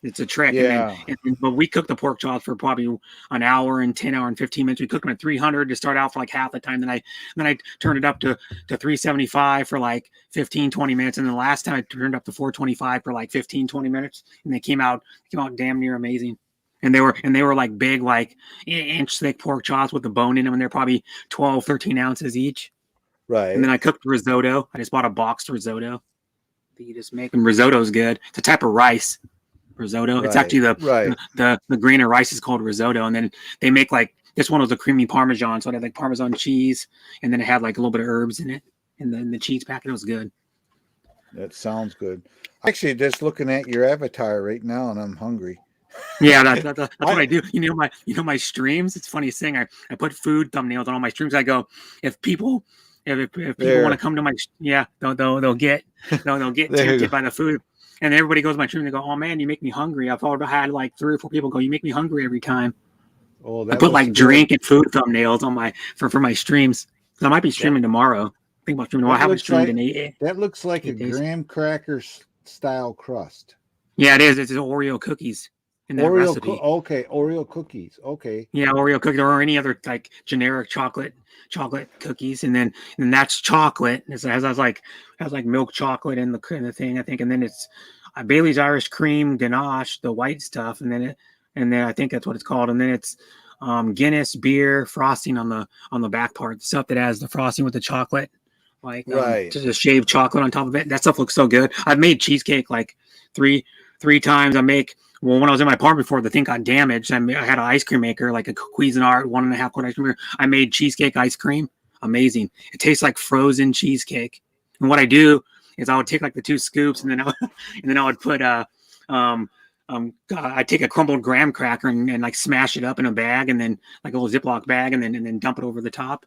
B: It's a trick.
A: Yeah.
B: But we cooked the pork chops for probably an hour and 10 hour and 15 minutes. We cooked them at 300 to start out for like half the time. Then I turned it up to 375 for like 15-20 minutes, and then the last time I turned up to 425 for like 15-20 minutes, and they came out damn near amazing. And they were like big, like inch thick pork chops with the bone in them, and they're probably 12-13 ounces each.
A: Right.
B: And then I cooked risotto. I just bought a boxed risotto that you just make. And risotto's good. It's a type of rice, risotto. Right. It's actually the grain of rice is called risotto. And then they make like this one was a creamy Parmesan, so it had like Parmesan cheese, and then it had like a little bit of herbs in it, and then the cheese packet was good.
A: That sounds good. Actually, just looking at your avatar right now, and I'm hungry.
B: Yeah, that's what I do. My streams. It's funny thing. I put food thumbnails on all my streams. I go, if people want to come to my they'll get tempted by the food. And everybody goes to my stream and they go, oh man, you make me hungry. I've already had like 3 or 4 people go, you make me hungry every time.
A: Oh,
B: I put like good. Drink and food thumbnails on my for my streams. So I might be streaming tomorrow. Think about streaming tomorrow. I haven't streamed in 8.
A: That looks like
B: 8
A: a
B: days.
A: graham cracker style crust.
B: Yeah, it is. It's Oreo cookies. In that recipe.
A: Okay, Oreo cookies. Okay.
B: Yeah, Oreo cookies or any other like generic chocolate cookies, and that's chocolate. It has like milk chocolate in the thing, I think, and then it's Bailey's Irish Cream ganache, the white stuff, and then I think that's what it's called, and then it's Guinness beer frosting on the back part, the stuff that has the frosting with the chocolate, like just a shaved chocolate on top of it. That stuff looks so good. I've made cheesecake like three times. When I was in my apartment before, the thing got damaged. I had an ice cream maker, like a Cuisinart 1.5 quart ice cream maker. I made cheesecake ice cream. Amazing. It tastes like frozen cheesecake. And what I do is I would take like the 2 scoops, and then I would put I take a crumbled graham cracker and like smash it up in a bag, and then like a little Ziploc bag, and then dump it over the top.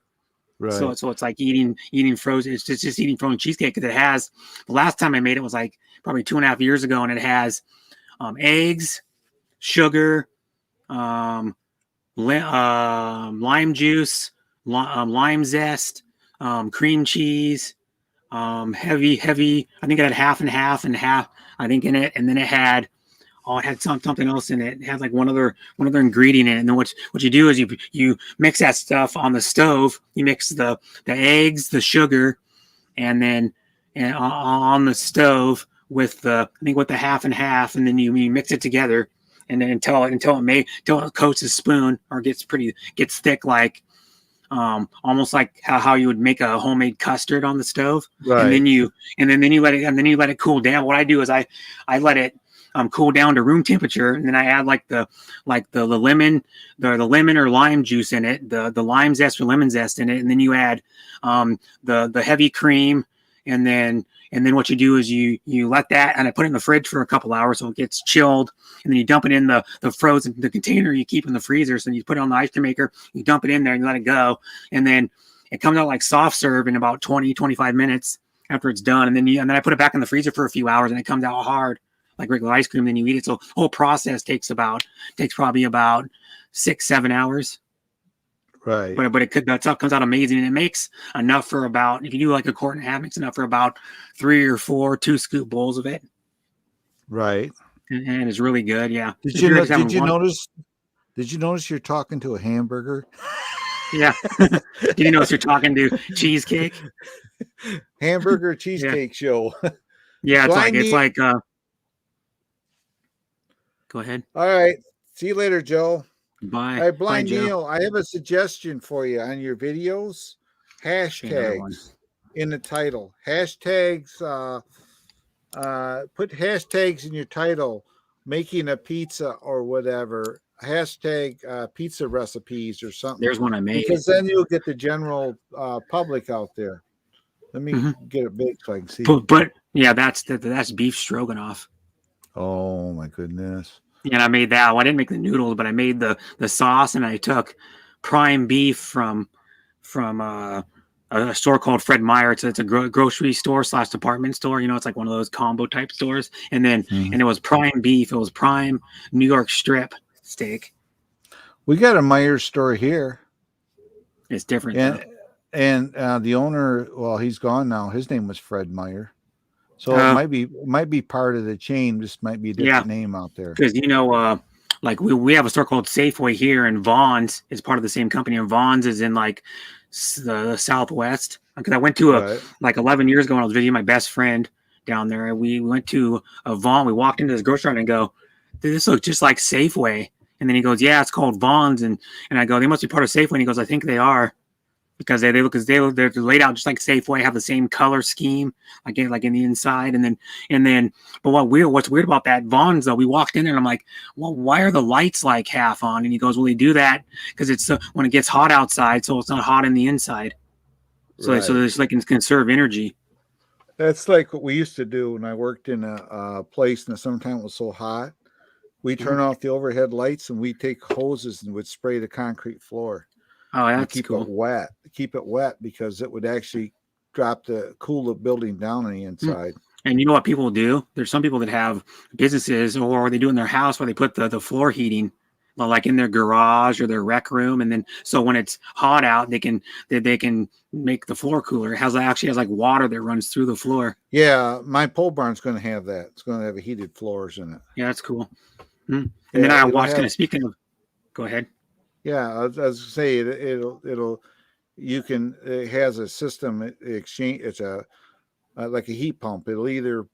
B: Right. So it's like eating frozen. It's just eating frozen cheesecake, because it has. The last time I made it was like probably 2.5 years ago, and it has eggs, sugar, lime juice, lime zest, cream cheese, heavy. I think it had half and half, I think, in it, and then it had something else in it. It had like one other ingredient in it. And then what you do is you mix that stuff on the stove. You mix the eggs, the sugar, and on the stove with the half and half, and then you mix it together, and then until it coats the spoon or gets thick, like almost like how you would make a homemade custard on the stove. Right. And then you let it cool down. What I do is I let it cool down to room temperature, and then I add like the lemon or lime juice in it, the lime zest or lemon zest in it, and then you add the heavy cream, and then what you do is you let that, and I put it in the fridge for a couple hours so it gets chilled, and then you dump it in the frozen container you keep in the freezer. So you put it on the ice cream maker, you dump it in there, and you let it go, and then it comes out like soft serve in about 20-25 minutes after it's done, and then I put it back in the freezer for a few hours, and it comes out hard like regular ice cream. Then you eat it. So the whole process takes probably about 6-7 hours. Right. But that stuff comes out amazing, and it makes enough for about, if you do like 1.5 quart, makes enough for about 3 or 4 2-scoop bowls of it. Right. And it's really good. Yeah. Did you
A: notice you're talking to a hamburger?
B: Yeah. Did you notice you're talking to cheesecake?
A: Hamburger cheesecake show.
B: Yeah, it's like go ahead.
A: All right. See you later, Joe.
B: Bye.
A: All right, Blind Neil, I have a suggestion for you on your videos. Hashtags in the title. Hashtags, put hashtags in your title, making a pizza or whatever. Hashtag pizza recipes or something.
B: There's one I made.
A: Because then you'll get the general public out there. Let me get it big so I can see.
B: But yeah, that's beef stroganoff.
A: Oh my goodness.
B: And I made that. Well, I didn't make the noodles, but I made the sauce, and I took prime beef from a store called Fred Meyer. It's a grocery store / department store. It's like one of those combo type stores. And then and it was prime beef. It was prime New York strip steak.
A: We got a Meyer store here.
B: It's different.
A: And the owner, well, he's gone now. His name was Fred Meyer. So it might be part of the chain. Just might be a different name out there.
B: Because like we have a store called Safeway here, and Vaughn's is part of the same company. And Vaughn's is in like the Southwest. Because I went to like 11 years ago when I was visiting my best friend down there. We went to a Vaughn. We walked into this grocery store and I go, "This looks just like Safeway." And then he goes, "Yeah, it's called Vaughn's." And I go, "They must be part of Safeway." And he goes, "I think they are." because they're laid out just like Safeway, have the same color scheme, like in the inside, and then. But what's weird about that Vaughn's though? We walked in and I'm like, well, why are the lights like half on? And he goes, well, they do that because it's when it gets hot outside, so it's not hot in the inside. So
A: Right.
B: it's like it conserve energy.
A: That's like what we used to do when I worked in a place and the summertime was so hot. We turn off the overhead lights and we take hoses and would spray the concrete floor.
B: Oh,
A: And
B: that's
A: keep
B: cool.
A: it wet. Keep it wet because it would actually cool the building down on the inside.
B: And you know what people do? There's some people that have businesses or they do in their house where they put the floor heating like in their garage or their rec room, and then so when it's hot out, they can make the floor cooler. It actually has like water that runs through the floor.
A: Yeah, my pole barn's going to have that. It's going to have heated floors in it.
B: Yeah, that's cool. And then I watched. Kind of speaking of, go ahead.
A: Yeah, I was say it has a system exchange. It's like a heat pump. It'll either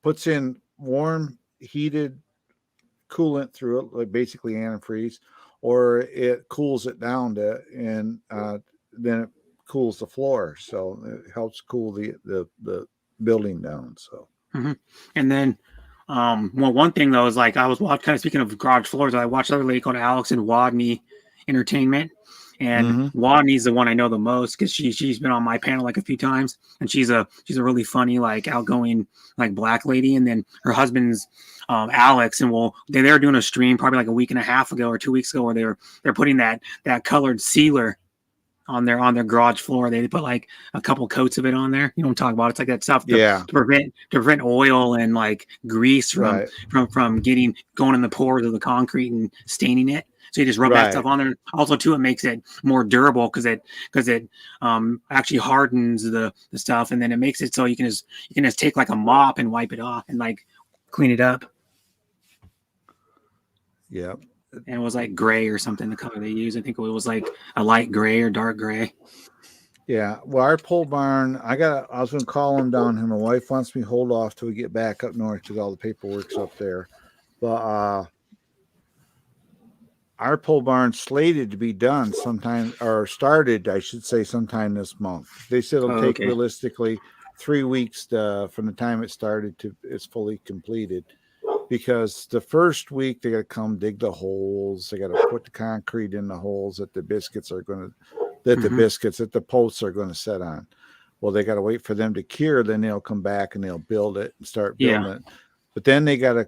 A: puts in warm heated coolant through it, like basically antifreeze, or it cools it down and then it cools the floor. So it helps cool the building down. So,
B: and then, well, one thing though is like I was kind of speaking of garage floors. I watched another lady called Alex in Wadney Entertainment, and Wadney's the one I know the most because she's been on my panel like a few times, and she's a really funny, like outgoing, like black lady. And then her husband's Alex, and they were doing a stream probably like a week and a half ago or 2 weeks ago where they're putting that colored sealer on their garage floor. They put like a couple coats of it on there. You don't talk about it. It's like that stuff to prevent oil and like grease from going in the pores of the concrete and staining it. So you just rub that stuff on there. Also, too, it makes it more durable because it actually hardens the stuff, and then it makes it so you can just take like a mop and wipe it off and like clean it up.
A: Yeah.
B: And it was like gray or something, the color they use. I think it was like a light gray or dark gray.
A: Yeah. Well, our pole barn, I was going to call him down here. My wife wants me to hold off till we get back up north because all the paperwork's up there. But our pole barn slated to be done sometime, or started, I should say, sometime this month. They said it'll take realistically 3 weeks from the time it started to it's fully completed. Because the first week they got to come dig the holes. They got to put the concrete in the holes that the posts are going to set on. Well, they got to wait for them to cure. Then they'll come back and they'll build it and start building it. But then they got to,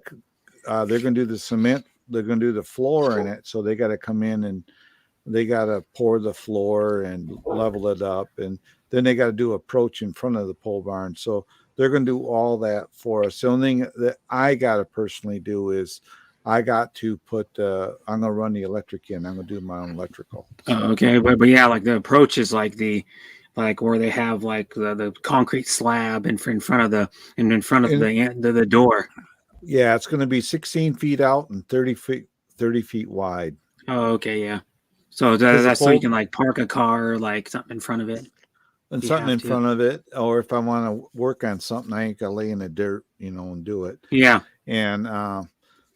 A: they're going to do the cement. They're going to do the floor in it. So they got to come in and they got to pour the floor and level it up. And then they got to do approach in front of the pole barn. So they're going to do all that for us. The only thing that I got to personally do is I got to put, I'm going to run the electric in. I'm going to do my own electrical. So.
B: Okay. But yeah, like the approach is like where they have like the concrete slab in front of the door.
A: Yeah. It's going to be 16 feet out and 30 feet wide.
B: Oh, okay. Yeah. So that's so you can like park a car or like something in front of it.
A: And something in front of it, or if I want to work on something, I ain't gonna lay in the dirt, and do it.
B: Yeah.
A: And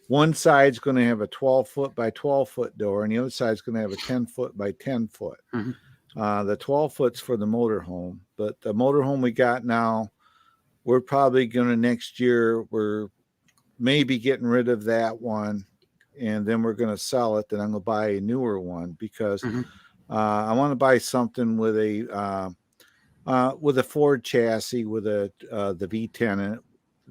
A: one side's going to have a 12-foot by 12-foot door, and the other side's going to have a 10-foot by 10-foot. The 12-foot's for the motorhome, but the motorhome we got now, we're probably going to next year. We're maybe getting rid of that one, and then we're going to sell it. Then I'm going to buy a newer one because I want to buy something with a Ford chassis with the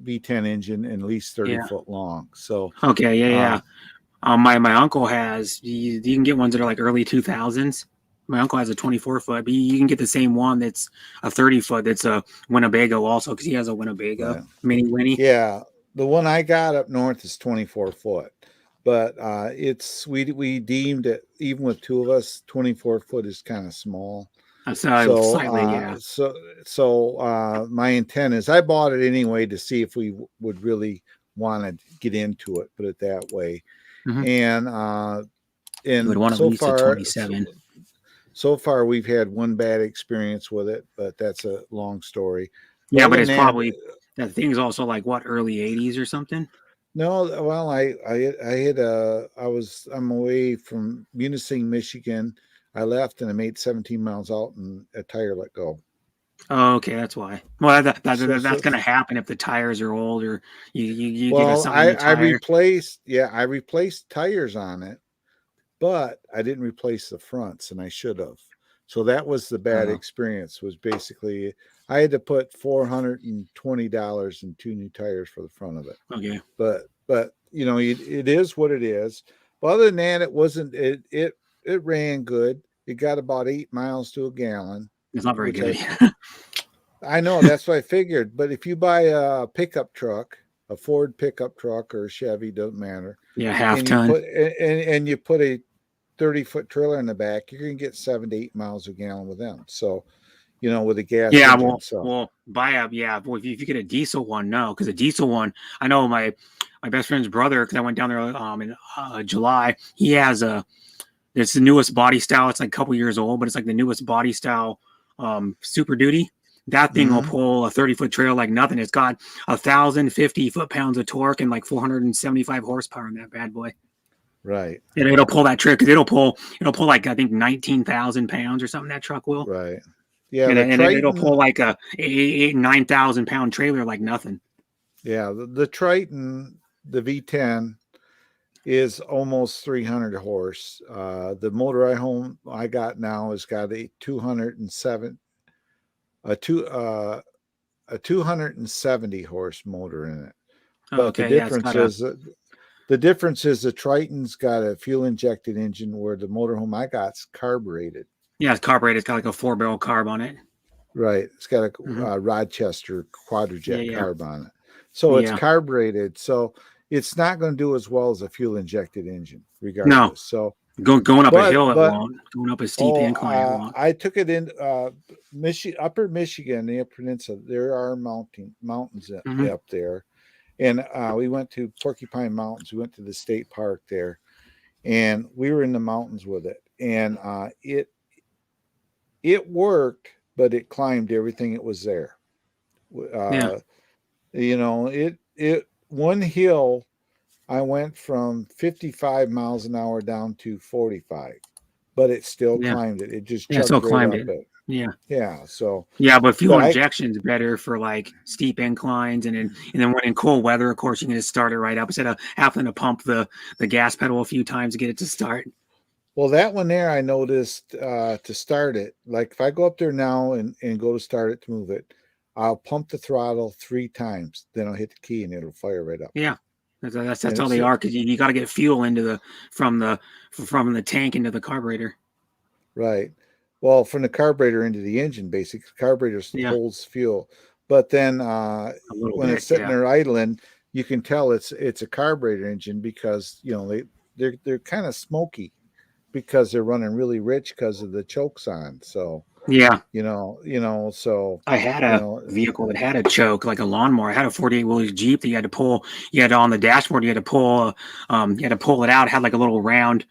A: V10 engine and at least 30 foot long. So
B: my uncle has you can get ones that are like early 2000s. My uncle has a 24-foot, but you can get the same one that's a 30-foot. That's a Winnebago also because he has a Winnebago Mini Winnie.
A: Yeah, the one I got up north is 24 foot, but we deemed it, even with two of us, 24 foot is kind of small. So my intent is I bought it anyway to see if we would really want to get into it, put it that way. And so far we've had one bad experience with it, but that's a long story.
B: Yeah, but it's probably that thing's also like what, early 80s or something.
A: No, well, I'm away from Munising, Michigan. I left and I made 17 miles out and a tire let go.
B: Oh, okay, that's why. Well, that's
A: So,
B: going to happen if the tires are old or you get
A: well,
B: something in the
A: I
B: tire.
A: I replaced tires on it, but I didn't replace the fronts, and I should have. So that was the bad experience. Was basically I had to put $420 in 2 new tires for the front of it.
B: Okay.
A: But you know, it is what it is. But other than that, it wasn't. It ran good. It got about 8 miles to a gallon.
B: It's not very good.
A: I know, that's what I figured. But if you buy a pickup truck, a Ford pickup truck or a Chevy, doesn't matter.
B: Yeah, half
A: And
B: ton.
A: you put a 30-foot trailer in the back, you're going to get 7 to 8 miles a gallon with them. So, you know, with a gas engine.
B: Well, if you get a diesel one, no, because a diesel one, I know my best friend's brother, because I went down there in July. He has it's the newest body style. It's like a couple years old, but it's like the newest body style Super Duty. That thing will pull a 30-foot trailer like nothing. It's got 1,050 foot-pounds of torque and like 475 horsepower in that bad boy.
A: Right.
B: And it'll pull that trailer because it'll pull like I think 19,000 pounds or something. That truck will.
A: Right. Yeah.
B: And it'll pull like a 9,000 pound trailer like nothing.
A: Yeah. The Triton, the V10, is almost 300 horse. The motor I got now has got a 270 horse motor in it. But the difference is the Triton's got a fuel injected engine, where the motorhome I got's carbureted.
B: Yeah, it's carbureted. It's got like a 4-barrel carb on it.
A: Right. It's got a Rochester quadrajet carb on it. So it's carbureted. So it's not going to do as well as a fuel injected engine, regardless.
B: No.
A: So
B: going up a hill, it won't. Going up a steep incline, it won't.
A: I took it in Upper Michigan, the Peninsula. There are mountains up there. And we went to Porcupine Mountains. We went to the state park there. And we were in the mountains with it. And it worked, but it climbed everything it was there. You know, it one hill, I went from 55 miles an hour down to 45, but it still climbed it. It just
B: climbed it.
A: Yeah. So
B: but fuel injection is better for like steep inclines, and then when in cold weather, of course, you can just start it right up instead of having to pump the gas pedal a few times to get it to start.
A: Well, that one there, I noticed to start it. Like if I go up there now and go to start it to move it, I'll pump the throttle 3 times, then I'll hit the key and it'll fire right up.
B: Yeah, that's how they are, because you got to get fuel into from the tank into the carburetor.
A: Right. Well, from the carburetor into the engine, basically, the carburetor holds fuel. But then when it's sitting there idling, you can tell it's a carburetor engine, because you know they're kind of smoky because they're running really rich because of the chokes on. So you know. So
B: I had a vehicle that had a choke, like a lawnmower. I had a 48-wheeler Jeep that you had to pull. You had on the dashboard. You had to pull it out. It had like a little round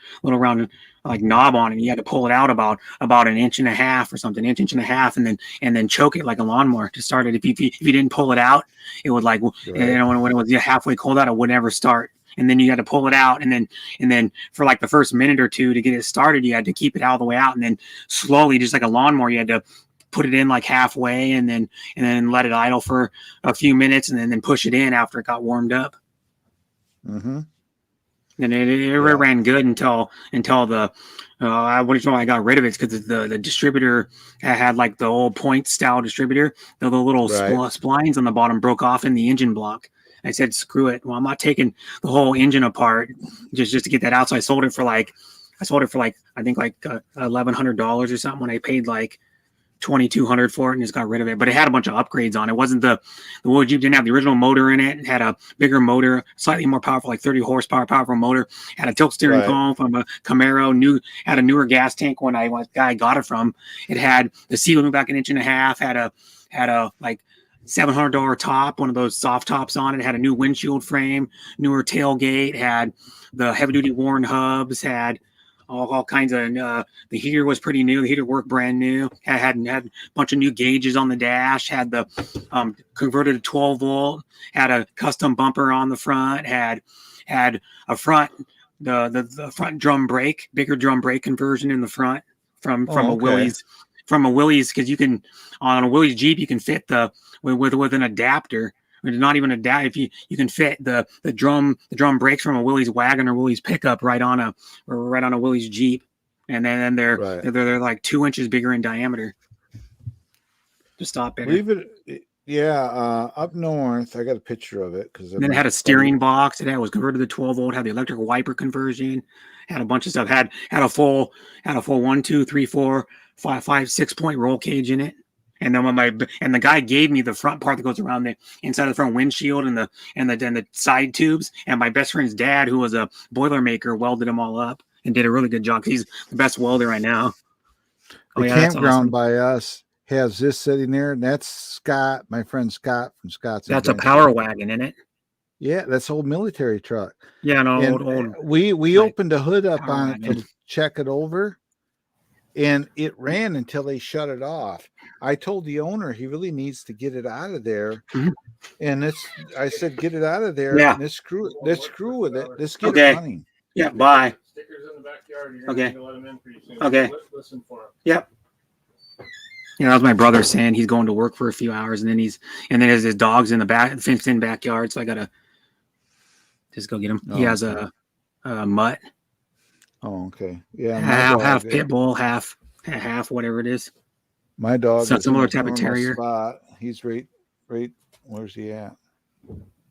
B: like knob on it. You had to pull it out about an inch and a half or something, inch and a half, and then choke it like a lawnmower to start it. If you didn't pull it out, it would like when it was halfway cold out, it would never start. And then you had to pull it out, and then for like the first minute or two to get it started, you had to keep it all the way out, and then slowly, just like a lawnmower, you had to put it in like halfway, and then let it idle for a few minutes, and then push it in after it got warmed up.
A: Mm-hmm.
B: And it ran good until the I got rid of it, because the distributor had like the old point style distributor. The little splines on the bottom broke off in the engine block. I said, screw it. Well, I'm not taking the whole engine apart just to get that out. So I sold it for like I think like $1,100 or something, when I paid like $2,200 for it, and just got rid of it. But it had a bunch of upgrades on it. It wasn't the Wood Jeep didn't have the original motor in it. It had a bigger motor, slightly more powerful, like 30 horsepower powerful motor. Had a tilt steering column from a Camaro. Had a newer gas tank when guy got it from. It had the seat moving back an inch and a half. Had a like $700 top, one of those soft tops on it. Had a new windshield frame, newer tailgate. Had the heavy duty Warren hubs. Had all kinds of. The heater was pretty new. The heater worked brand new. Had a bunch of new gauges on the dash. Had the converted to 12 volt. Had a custom bumper on the front. Had a front the front drum brake, bigger drum brake conversion in the front. from
A: Oh,
B: a
A: okay.
B: Willys because you can on a Willys Jeep you can fit the with an adapter. Or not even adapt if you can fit the drum brakes from a Willys wagon or Willys pickup right on a Willys Jeep, and then
A: Right.
B: they're like 2 inches bigger in diameter to stop better.
A: Believe it. Yeah. Up north, I got a picture of it because
B: And then it had a steering box. It was converted to 12 volt. Had the electric wiper conversion. Had a bunch of stuff. Had a full 1, 2, 3, 4, 5, 6-point roll cage in it. And then the guy gave me the front part that goes around the inside of the front windshield and the side tubes. And my best friend's dad, who was a boilermaker, welded them all up and did a really good job. He's the best welder right now.
A: The campground by us has this sitting there, and that's Scott, my friend Scott from Scott's.
B: That's a power wagon, isn't it?
A: Yeah, that's old military truck.
B: Yeah, no, old.
A: We opened the hood up on
B: wagon.
A: it to check it over, and it ran until they shut it off. I told the owner he really needs to get it out of there, and I said, get it out of there.
B: Yeah.
A: And let's screw with it. Let's get it running.
B: Yeah, bye.
C: Stickers in the backyard. You're
B: Okay.
C: gonna let them in pretty soon.
B: Okay.
C: Listen for them.
B: Yep. You know, that was my brother saying he's going to work for a few hours, and then his dog's in the back, fenced in backyard. So I gotta just go get him. He has a mutt.
A: Oh, okay. Yeah.
B: Half pit bull, half whatever it is.
A: My dog is
B: similar type of terrier.
A: Spot. He's right. Where's he at?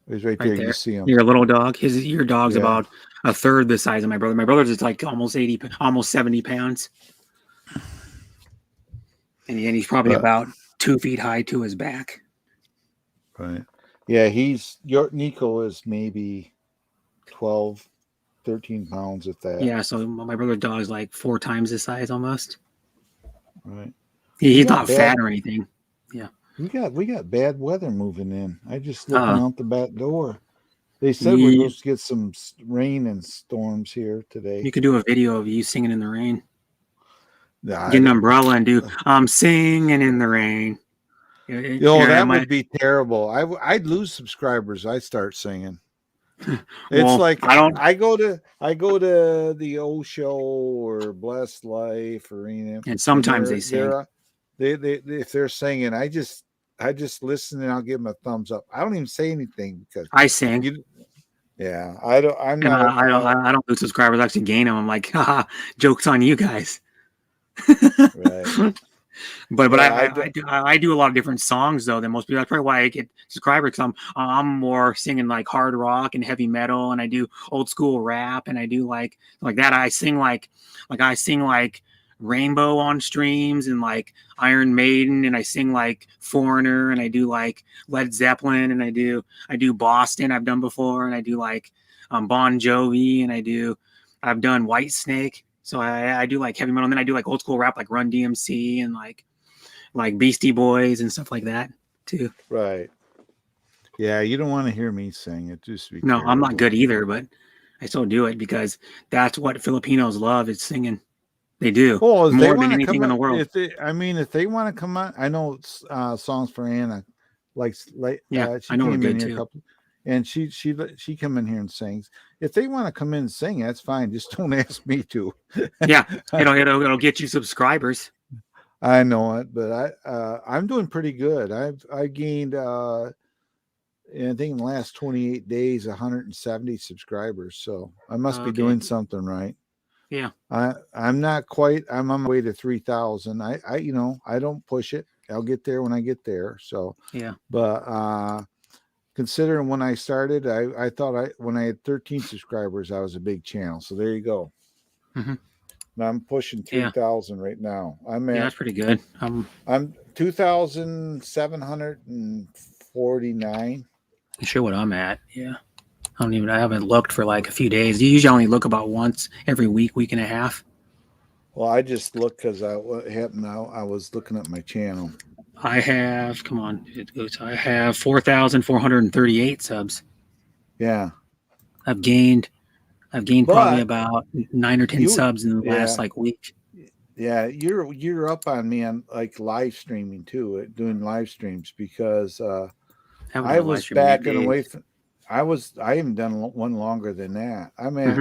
A: He's right there. You see him.
B: Your little dog. Your dog's about a third the size of my brother. My brother's is like almost 70 pounds. And he's probably about 2 feet high to his back.
A: Right. Yeah, Nico is maybe 12, 13 pounds at that.
B: Yeah, so my brother's dog is like 4 times his size almost.
A: Right.
B: He's not fat or anything. Yeah.
A: We got bad weather moving in. I just looking out the back door. They said we're supposed to get some rain and storms here today.
B: You could do a video of you singing in the rain.
A: Nah,
B: Get an umbrella and do I'm singing in the rain.
A: That would be terrible. I'd lose subscribers. I start singing. It's I go to the O Show or Blessed Life or
B: and sometimes they sing.
A: They if they're singing, I just listen and I'll give them a thumbs up. I don't even say anything because
B: I sing.
A: I don't.
B: I don't lose subscribers. I actually gain them. I'm like, haha, jokes on you guys.
A: Right.
B: But I do a lot of different songs though than most people. That's probably why I get subscribers. Because I'm more singing like hard rock and heavy metal, and I do old school rap, and I do like that. I sing like Rainbow on streams and like Iron Maiden, and I sing like Foreigner, and I do like Led Zeppelin, and I do Boston I've done before, and I do like Bon Jovi, and I've done Whitesnake. So I do like heavy metal, and then I do like old school rap, like Run DMC and like Beastie Boys and stuff like that too.
A: Right. Yeah, you don't want to hear me sing it. Just be
B: terrible. I'm not good either, but I still do it because that's what Filipinos love is singing. They do more than anything in the world.
A: If they want to come on, I know songs for Anna,
B: I know her good too.
A: And she come in here and sings. If they want to come in and sing, that's fine. Just don't ask me to.
B: Yeah, it'll get you subscribers.
A: I know it, but I'm doing pretty good. I gained I think in the last 28 days 170 subscribers. So I must be doing something right.
B: Yeah.
A: I'm not quite. I'm on my way to 3,000. I don't push it. I'll get there when I get there. So
B: yeah.
A: But considering when I started, I thought when I had 13 subscribers, I was a big channel. So there you go.
B: Mm-hmm.
A: Now I'm pushing 3,000 right now.
B: That's pretty good.
A: I'm 2,749.
B: You sure what I'm at? Yeah. I haven't looked for like a few days. You usually only look about once every week and a half.
A: Well, I just looked because what happened now, I was looking at my channel.
B: I have 4,438 subs.
A: Yeah.
B: I've gained probably about 9 or 10 subs in the last week.
A: Yeah, you're up on me on like live streaming too, doing live streams because I was backing away from I haven't done one longer than that. I'm at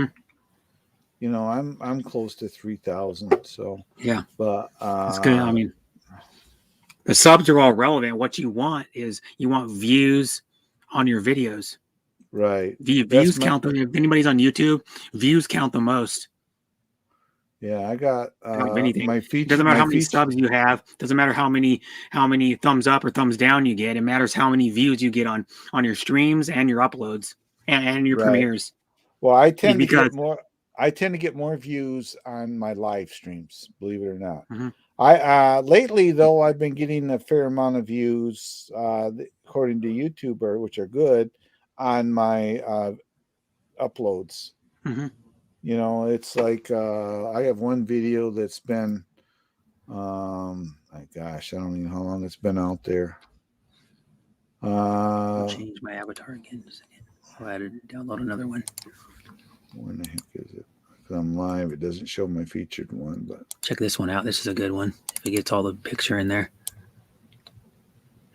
A: I'm close to 3,000. So
B: Yeah,
A: but
B: that's good. I mean, the subs are all relevant. What you want is you want views on your videos.
A: right.
B: Views count. If anybody's on YouTube, views count the most.
A: Yeah, I got
B: Anything.
A: my
B: It
A: feature.
B: doesn't matter
A: My
B: how many
A: feature.
B: subs you have. Doesn't matter how many thumbs up or thumbs down you get. It matters how many views you get on your streams and your uploads and your
A: Right.
B: premieres.
A: Well, I tend to
B: Because
A: get more. I tend to get more views on my live streams. Believe it or not.
B: Mhm.
A: I lately though I've been getting a fair amount of views, according to YouTuber, which are good, on my uploads.
B: Mhm.
A: It's like I have one video that's been, my gosh, I don't even know how long it's been out there.
B: I'll change my avatar again. I'll add it, download another one.
A: Where the heck is it? Because I'm live, it doesn't show my featured one, but
B: Check this one out. This is a good one. If it gets all the picture in there.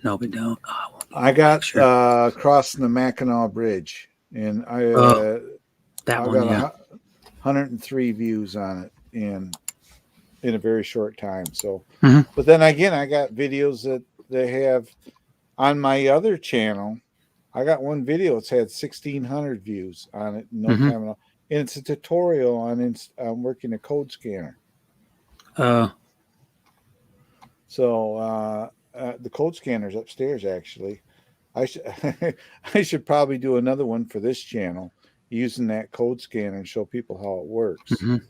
B: Nope, it don't. Oh,
A: I got crossing the Mackinac Bridge, and
B: that
A: I
B: one,
A: got
B: yeah.
A: 103 views on it in a very short time. So,
B: Mhm.
A: but then again, I got videos that they have on my other channel. I got one video that's had 1,600 views on it in no
B: Mhm.
A: time at all. And it's a tutorial on working a code scanner. So the code scanner's upstairs, actually. I should probably do another one for this channel using that code scanner and show people how it works.
B: Mhm.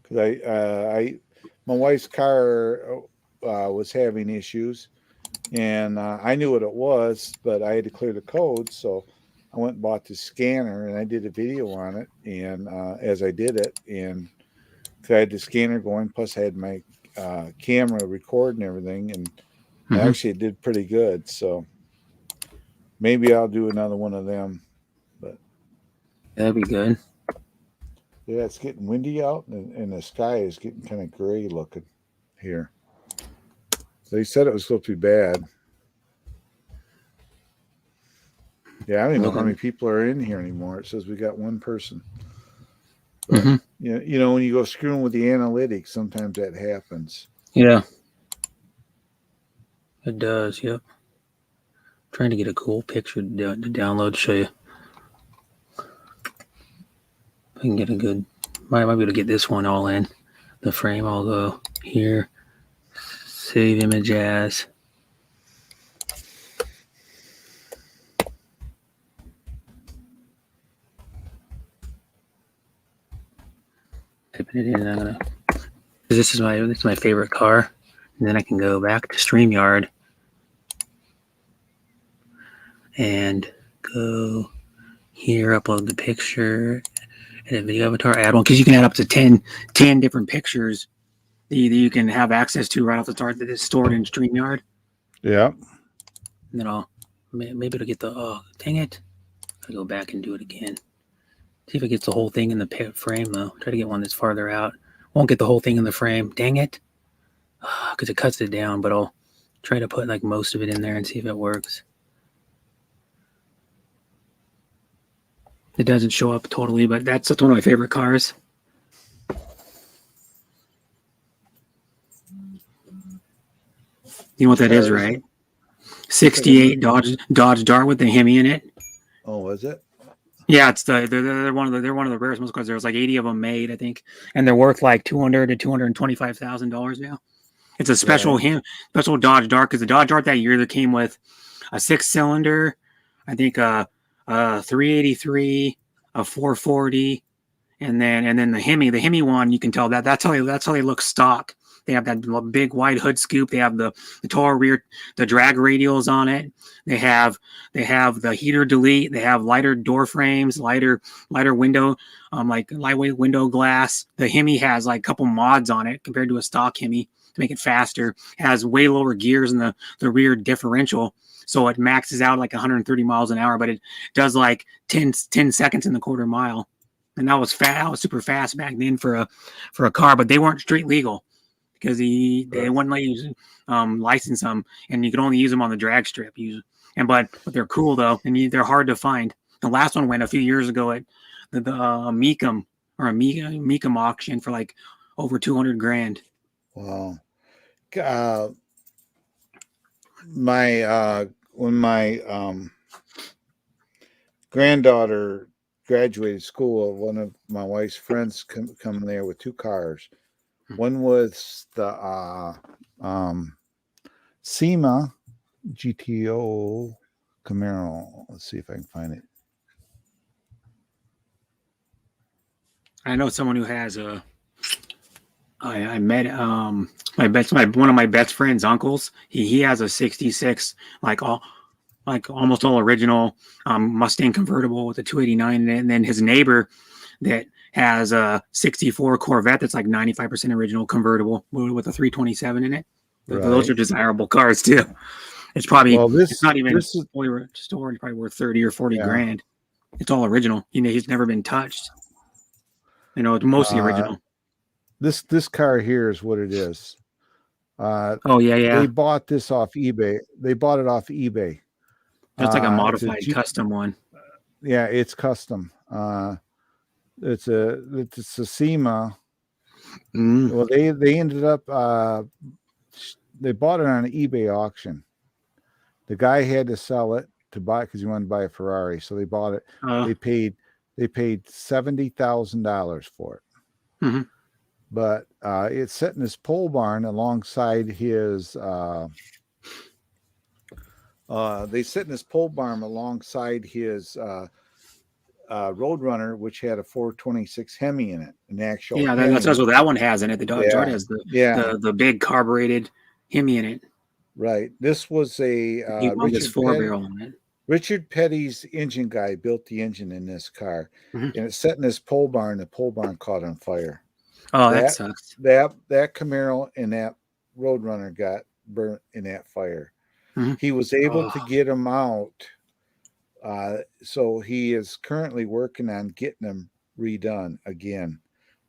A: Because my wife's car was having issues, and I knew what it was, but I had to clear the code, so I went and bought the scanner, and I did a video on it, and as I did it, and I had the scanner going, plus I had my camera recording everything, and actually it did pretty good. So maybe I'll do another one of them. But
B: that'd be good.
A: yeah, it's getting windy out, and the sky is getting kind of gray looking here. They said it was supposed to be bad. Yeah, I don't even know how many people are in here anymore. It says we got one person. But, when you go screwing with the analytics, sometimes that happens.
B: Yeah. It does, yep. Trying to get a cool picture to download to show you. I can get a good, might be able to get this one all in. The frame, I'll go here, save image as. Typing it in, I'm gonna, this is my favorite car. And then I can go back to StreamYard and go here, upload the picture, edit video avatar, add one, because you can add up to 10 different pictures that you can have access to right off the start that is stored in StreamYard.
A: Yeah.
B: And then I'll maybe it'll get the dang it. I'll go back and do it again. See if it gets the whole thing in the frame though. Try to get one that's farther out. Won't get the whole thing in the frame. Dang it. Because it cuts it down, but I'll try to put like most of it in there and see if it works. It doesn't show up totally, but that's one of my favorite cars. You know what that is, right? 68 Dodge Dart with the Hemi in it.
A: Oh, was it?
B: Yeah, it's they're one of the rarest muscle cars. There's like 80 of them made, I think, and they're worth like $200,000 to $225,000 now. It's a special special Dodge Dart because the Dodge Dart that year that came with a 6-cylinder, I think a 383, a 440, and then the Hemi one. You can tell that's how they look stock. They have that big wide hood scoop. They have the tall rear, the drag radials on it. They have the heater delete. They have lighter door frames, lighter window, like lightweight window glass. The Hemi has like a couple mods on it compared to a stock Hemi to make it faster. It has way lower gears in the rear differential, so it maxes out like 130 miles an hour, but it does like 10 seconds in the quarter mile. And that was fast. That was super fast back then for a car, but they weren't street legal. Because they wouldn't let you license them, and you could only use them on the drag strip. But they're cool though, and they're hard to find. The last one went a few years ago at the Mecum or a Mecum auction for like over 200 grand.
A: Wow. When my granddaughter graduated school, one of my wife's friends come there with two cars. One was the SEMA GTO Camaro. Let's see if I can find it.
B: I know someone who has a. I met one of my best friend's uncles. He has a '66 almost all original Mustang convertible with a 289 in it, and then his neighbor that has a '64 Corvette that's like 95% original convertible with a 327 in it. Right. Those are desirable cars too. It's probably it's not even fully stored. Probably worth 30 or 40 grand. It's all original. He's never been touched. It's mostly original.
A: This car here is what it is.
B: They
A: bought this off eBay. They bought it off eBay.
B: That's like a modified custom one.
A: Yeah, it's custom. It's a SEMA. Well, they ended up they bought it on an eBay auction. The guy had to sell it to buy it because he wanted to buy a Ferrari, so they bought it. They paid $70,000 for it.
B: Mm-hmm.
A: But it's set in his pole barn alongside his. They sit in his pole barn alongside his Roadrunner, which had a 426 Hemi in it. An actual.
B: Yeah, that's what that one has in it. The Dodge Dart has the big carbureted Hemi in it.
A: Right. This was a
B: Richard 4-barrel on it.
A: Richard Petty's engine guy built the engine in this car, and it's set in his pole barn. The pole barn caught on fire.
B: Oh, that sucks.
A: That Camaro and that Roadrunner got burnt in that fire. Mm-hmm. He was able to get them out. So he is currently working on getting them redone again.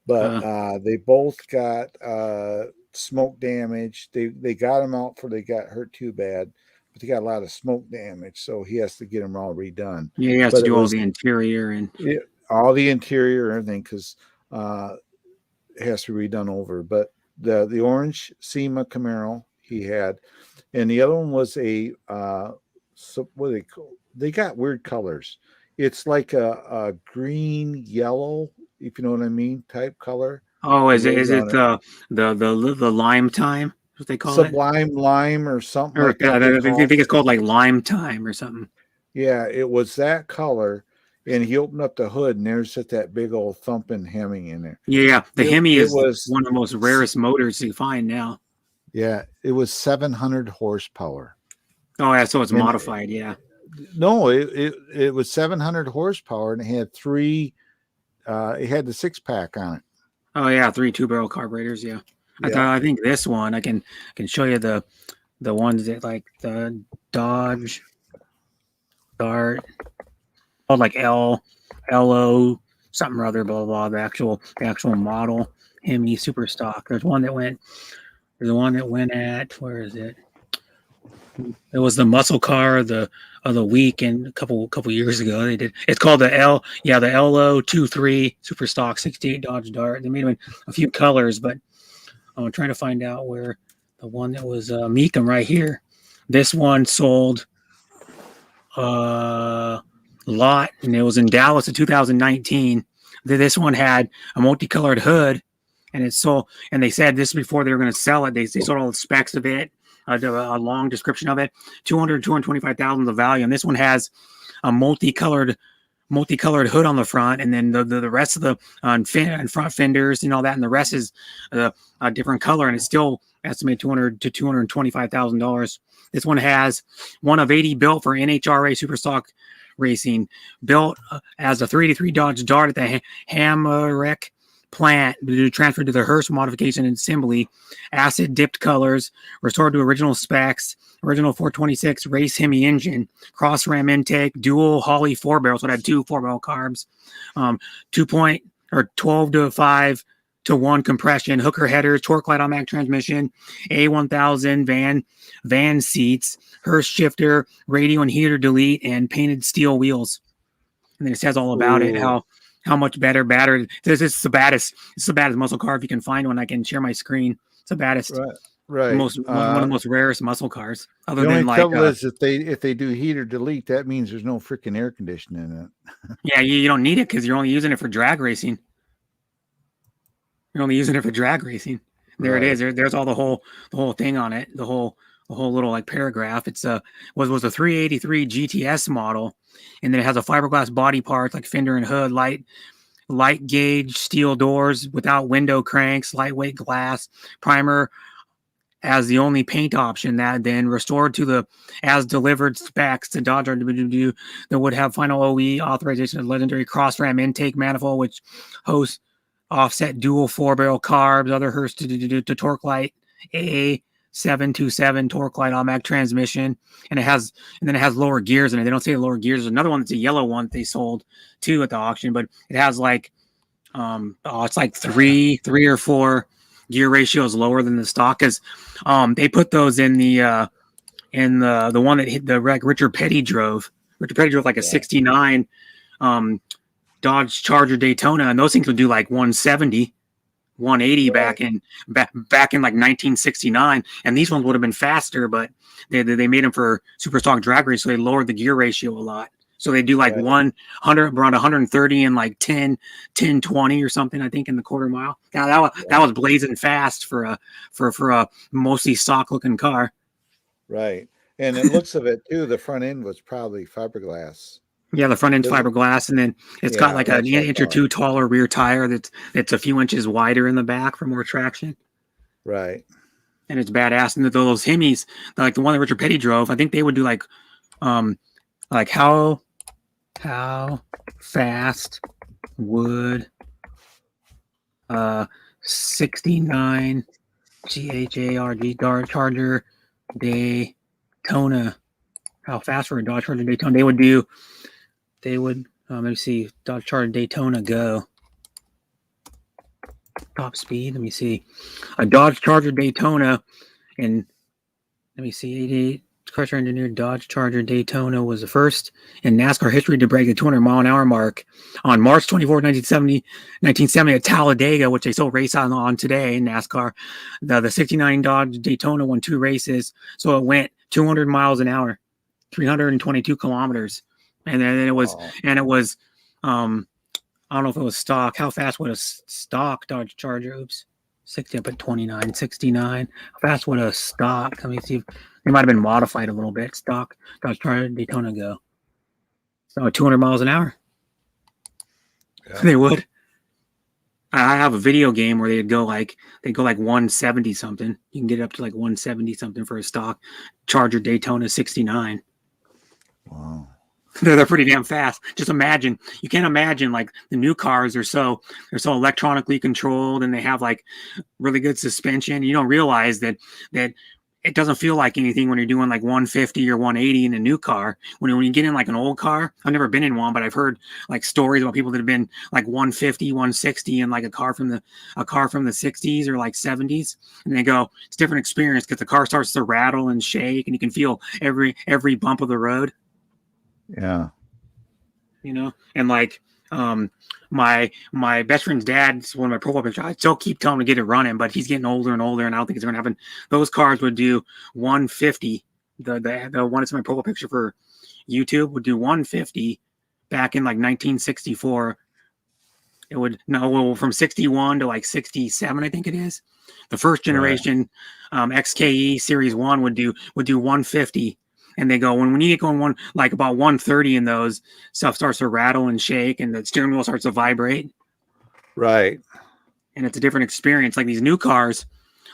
A: But they both got smoke damage. They got them out before they got hurt too bad, but they got a lot of smoke damage. So he has to get them all redone.
B: Yeah, he has to do all the interior and
A: all the interior and everything because it has to be redone over. But the orange SEMA Camaro he had, and the other one was a what do they call? They got weird colors. It's like a green yellow, if you know what I mean, type color.
B: Oh, is it the lime time? What they call
A: Sublime lime or something.
B: Or, like that I think it's called like lime time or something.
A: Yeah, it was that color. And he opened up the hood, and there's just that big old thumping Hemi in there.
B: Yeah, the Hemi is one of the most rarest motors you find now.
A: Yeah, it was 700 horsepower.
B: Oh, yeah, so it's modified, yeah.
A: No, it was 700 horsepower, and it had it had the 6-pack on it.
B: Oh, yeah, 3 2-barrel carburetors, yeah. I think this one, I can show you the ones that like the Dodge Dart. Called like LO something or other, blah blah blah. The actual model Hemi super stock. There's one that went at, where is it? It was the muscle car of the week, and a couple years ago they did. It's called the LO23 super stock 68 Dodge Dart. They made them in a few colors, but I'm trying to find out where the one that was Mecum right here. This one sold lot, and it was in Dallas in 2019. This one had a multicolored hood, and it sold. And they said this before they were going to sell it. They sold all the specs of it, a long description of it. 225,000 the value, and this one has a multicolored hood on the front, and then the rest of the front fenders and all that, and the rest is a different color, and it's still estimated $200,000 to $225,000. This one has one of 80 built for NHRA Superstock Racing, built as a 383 Dodge Dart at the Hammerich plant, transferred to the Hearst modification and assembly, acid dipped colors, restored to original specs, original 426 race Hemi engine, cross ram intake, dual Holley 4-barrel, so it had 2 4-barrel carbs, 12 to 5 to 1 compression, hooker headers, torque light automatic transmission, A1000 van seats, Hearst shifter, radio and heater delete, and painted steel wheels. And then it says all about it, how how much better battery. This is the baddest. It's the baddest muscle car if you can find one. I can share my screen. It's the baddest,
A: Right.
B: most one of the most rarest muscle cars. Other
A: The
B: than
A: only
B: like,
A: trouble is if they do heat or delete, that means there's no freaking air conditioning in it.
B: yeah, you don't need it because you're only using it for drag racing. You're only using it for drag racing. There it is. There's all the whole thing on it. The whole little like paragraph. It's was a 383 GTS model, and then it has a fiberglass body parts like fender and hood, light gauge steel doors without window cranks, lightweight glass, primer as the only paint option. That then restored to the as delivered specs. The Dodge that would have final OE authorization of legendary cross ram intake manifold, which hosts offset dual 4-barrel carbs, other Hurst to torque light AA727 torque light automatic transmission, and then it has lower gears in it. They don't say lower gears. There's another one that's a yellow one that they sold too at the auction, but it has like it's like three or four gear ratios lower than the stock, because they put those in the one that hit the wreck Richard Petty drove. Richard Petty drove like a 69 Dodge Charger Daytona, and those things would do like 170, 180 back in like 1969, and these ones would have been faster, but they made them for super stock drag race, so they lowered the gear ratio a lot. So they do like 100 around 130 and like 10 20 or something, I think, in the quarter mile. Now that was blazing fast for a mostly stock looking car.
A: Right. And it looks of it too, the front end was probably fiberglass.
B: Yeah, the front end's fiberglass, and then it's got like an inch or two taller rear tire that's a few inches wider in the back for more traction.
A: Right.
B: And it's badass. And those Hemis, like the one that Richard Petty drove, I think they would do like how fast would 69 GHARG Dodge Charger Daytona, how fast for a Dodge Charger Daytona they would let me see, Dodge Charger Daytona go. Top speed, let me see. A Dodge Charger Daytona, and let me see, 88 pressure engineered Dodge Charger Daytona was the first in NASCAR history to break the 200 mile an hour mark on March 24, 1970 at Talladega, which they still race on today in NASCAR. The 69 Dodge Daytona won 2 races, so it went 200 miles an hour, 322 kilometers. And then it was, I don't know if it was stock. How fast would a stock Dodge Charger? Oops, 60 up at 29, 69. How fast would a stock? Let me see. They might have been modified a little bit. Stock Dodge Charger Daytona go. So 200 miles an hour. Yeah. They would. I have a video game where they'd go like 170 something. You can get up to like 170 something for a stock Charger Daytona 69.
A: Wow.
B: They're pretty damn fast. Just imagine. You can't imagine, like, the new cars are so electronically controlled, and they have like really good suspension. You don't realize that it doesn't feel like anything when you're doing like 150 or 180 in a new car. When you get in like an old car, I've never been in one, but I've heard like stories about people that have been like 150, 160 in like a car from the 60s or like 70s, and they go, it's a different experience because the car starts to rattle and shake, and you can feel every bump of the road.
A: Yeah.
B: You know, and like my best friend's dad's one of my profile pictures. I still keep telling him to get it running, but he's getting older and older, and I don't think it's gonna happen. Those cars would do 150. The one that's in my profile picture for YouTube would do 150 back in like 1964. It would from 61 to like 67, I think it is. The first generation XKE Series 1 would do 150. And they go, when you get going like about 130 in those, stuff starts to rattle and shake, and the steering wheel starts to vibrate.
A: Right.
B: And it's a different experience. Like these new cars,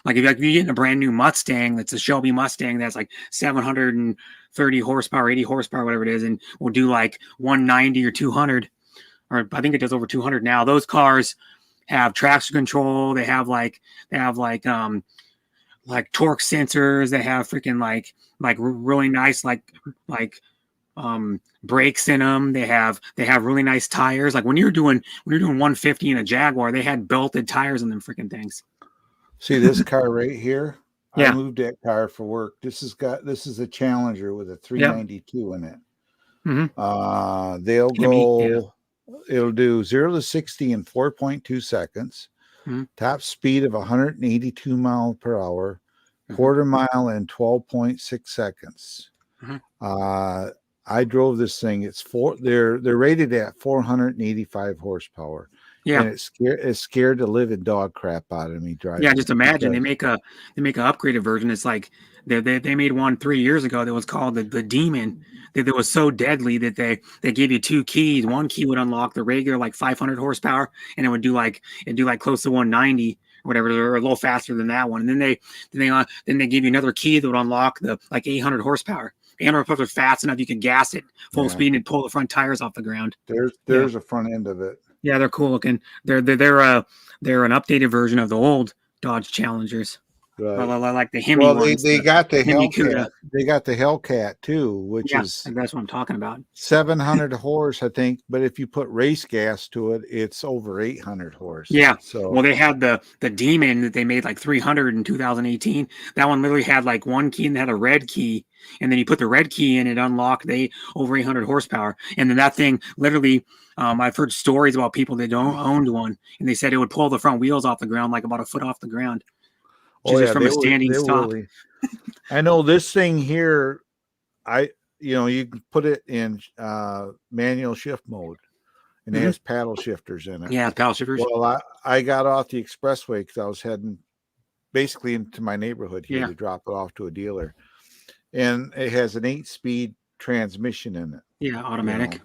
B: like if you get in a brand new Mustang, that's a Shelby Mustang that's like 730 horsepower, 80 horsepower, whatever it is, and will do like 190 or 200, or I think it does over 200 now. Those cars have traction control. They have like torque sensors. They have freaking like really nice brakes in them. They have really nice tires. Like when you're doing 150 in a Jaguar, they had belted tires on them freaking things.
A: See this car right here?
B: Yeah.
A: I moved that car for work. This is a Challenger with a 392 in it.
B: Mm-hmm.
A: They'll go it'll do 0 to 60 in 4.2 seconds.
B: Mhm.
A: Top speed of 182 miles per hour.
B: Mhm.
A: Quarter mile in 12.6 seconds.
B: Mhm.
A: I drove this thing. They're rated at 485 horsepower.
B: Yeah.
A: And it's scared the living dog crap out of me driving.
B: Yeah, just imagine
A: because,
B: they make an upgraded version. It's like they made one 3 years ago that was called the Demon. That was so deadly that they gave you 2 keys. One key would unlock the regular like 500 horsepower, and it'd do like close to 190 or whatever, or a little faster than that one. And then they give you another key that would unlock the like 800 horsepower. 800 horsepower fast enough you can gas it full speed and pull the front tires off the ground.
A: There's a front end of it.
B: Yeah, they're cool looking. They're an updated version of the old Dodge Challengers.
A: Right.
B: Like the Hemi
A: Well,
B: ones.
A: they got the
B: Hemi
A: Hellcat.
B: Cuda.
A: They got the Hellcat too, which
B: Yeah,
A: is
B: that's what I'm talking about.
A: 700 horse, I think. But if you put race gas to it, it's over 800 horse.
B: Yeah.
A: So
B: Well, they had the Demon that they made like 300 in 2018. That one literally had like one key and had a red key, and then you put the red key in, it unlocked over 800 horsepower. And then that thing literally, I've heard stories about people that don't owned one, and they said it would pull the front wheels off the ground like about a foot off the ground. Just from a standing stop.
A: Really, I know this thing here. You can put it in manual shift mode, and it has paddle shifters in it.
B: Yeah, paddle shifters.
A: Well, I got off the expressway because I was heading basically into my neighborhood here to drop it off to a dealer, and it has an 8-speed transmission in it.
B: Yeah, automatic.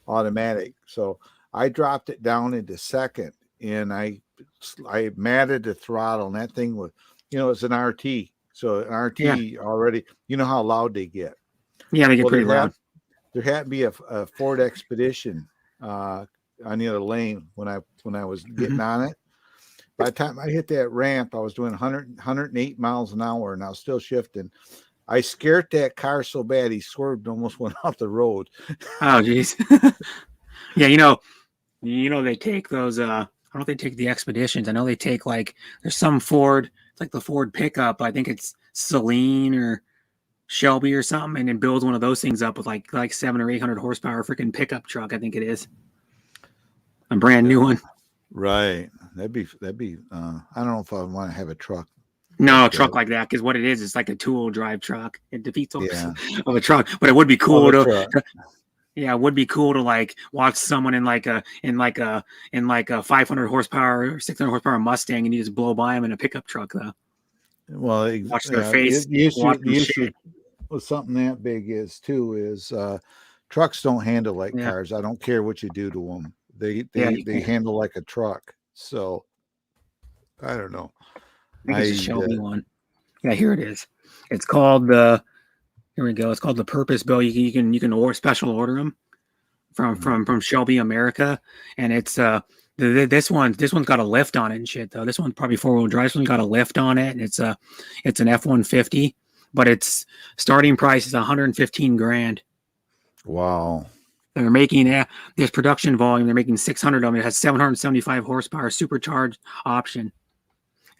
A: Automatic. So I dropped it down into second, and I matted the throttle, and that thing was, it's an RT. So an RT already, you know how loud they get.
B: Yeah, they get pretty loud.
A: There had to be a Ford Expedition on the other lane when I was getting on it. By the time I hit that ramp, I was doing 108 miles an hour, and I was still shifting. I scared that car so bad he swerved, almost went off the road.
B: Oh, geez. Yeah, they take those. I don't know if they take the Expeditions. I know they take there's some Ford. It's like the Ford pickup. I think it's Celine or Shelby or something, and then builds one of those things up with like 700 or 800 horsepower freaking pickup truck. I think it is a brand new one.
A: Right. That'd be. I don't know if I want to have a truck.
B: No, a truck like that, because what it is, it's like a two-wheel drive truck. It defeats all of a truck, but it would be cool it would be cool to watch someone in a 500 horsepower or 600 horsepower Mustang, and you just blow by them in a pickup truck though.
A: Well,
B: watch their face.
A: The issue with something that big is trucks don't handle like cars. I don't care what you do to them. They handle like a truck. So I don't know.
B: I think it's a Shelby one. Yeah, here it is. It's called here we go. It's called the Purpose Bill. You can special order them from Shelby America, and it's this one's got a lift on it and shit though. This one's probably 4-wheel drive. This one's got a lift on it, and it's an F-150, but its starting price is $115,000.
A: Wow.
B: They're making this production volume. They're making 600 of them. It has 775 horsepower supercharged option.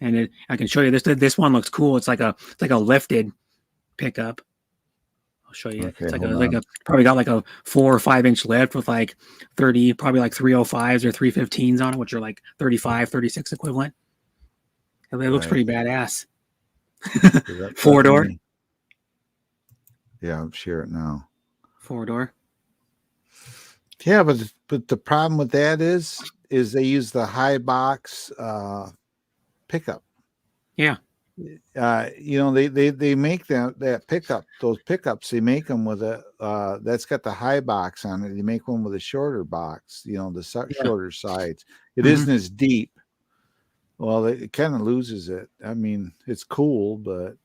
B: And I can show you this. This one looks cool. It's like a lifted pickup. I'll show you.
A: Okay,
B: It's probably got like a 4 or 5 inch lift with 30, probably 305s or 315s on it, which are 35, 36 equivalent. It looks pretty badass. 4-door.
A: Yeah, I'm sure it now.
B: 4-door.
A: Yeah, but the problem with that is they use the high box pickup.
B: Yeah.
A: They make that pickup, those pickups, they make them with that's got the high box on it. They make one with a shorter box, the shorter sides. It isn't as deep. Well, it kind of loses it. I mean, it's cool, but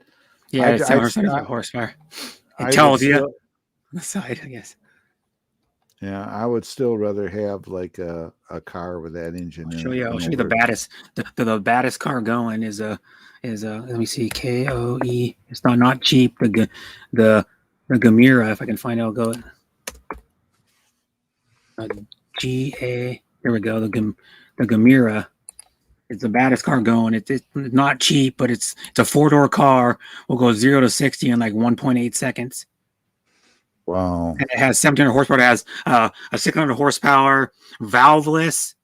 B: it's 775 horsepower. It tells you on the side, I guess.
A: Yeah, I would still rather have a car with that engine.
B: I'll show you the baddest. The baddest car going is let me see, KOE. It's not cheap. The Gamera, if I can find out, go. GA. There we go. The Gamera. It's the baddest car going. It's not cheap, but it's a 4-door car. Will go 0 to 60 in 1.8 seconds.
A: Wow.
B: And it has 1,700 horsepower. It has a 600 horsepower valveless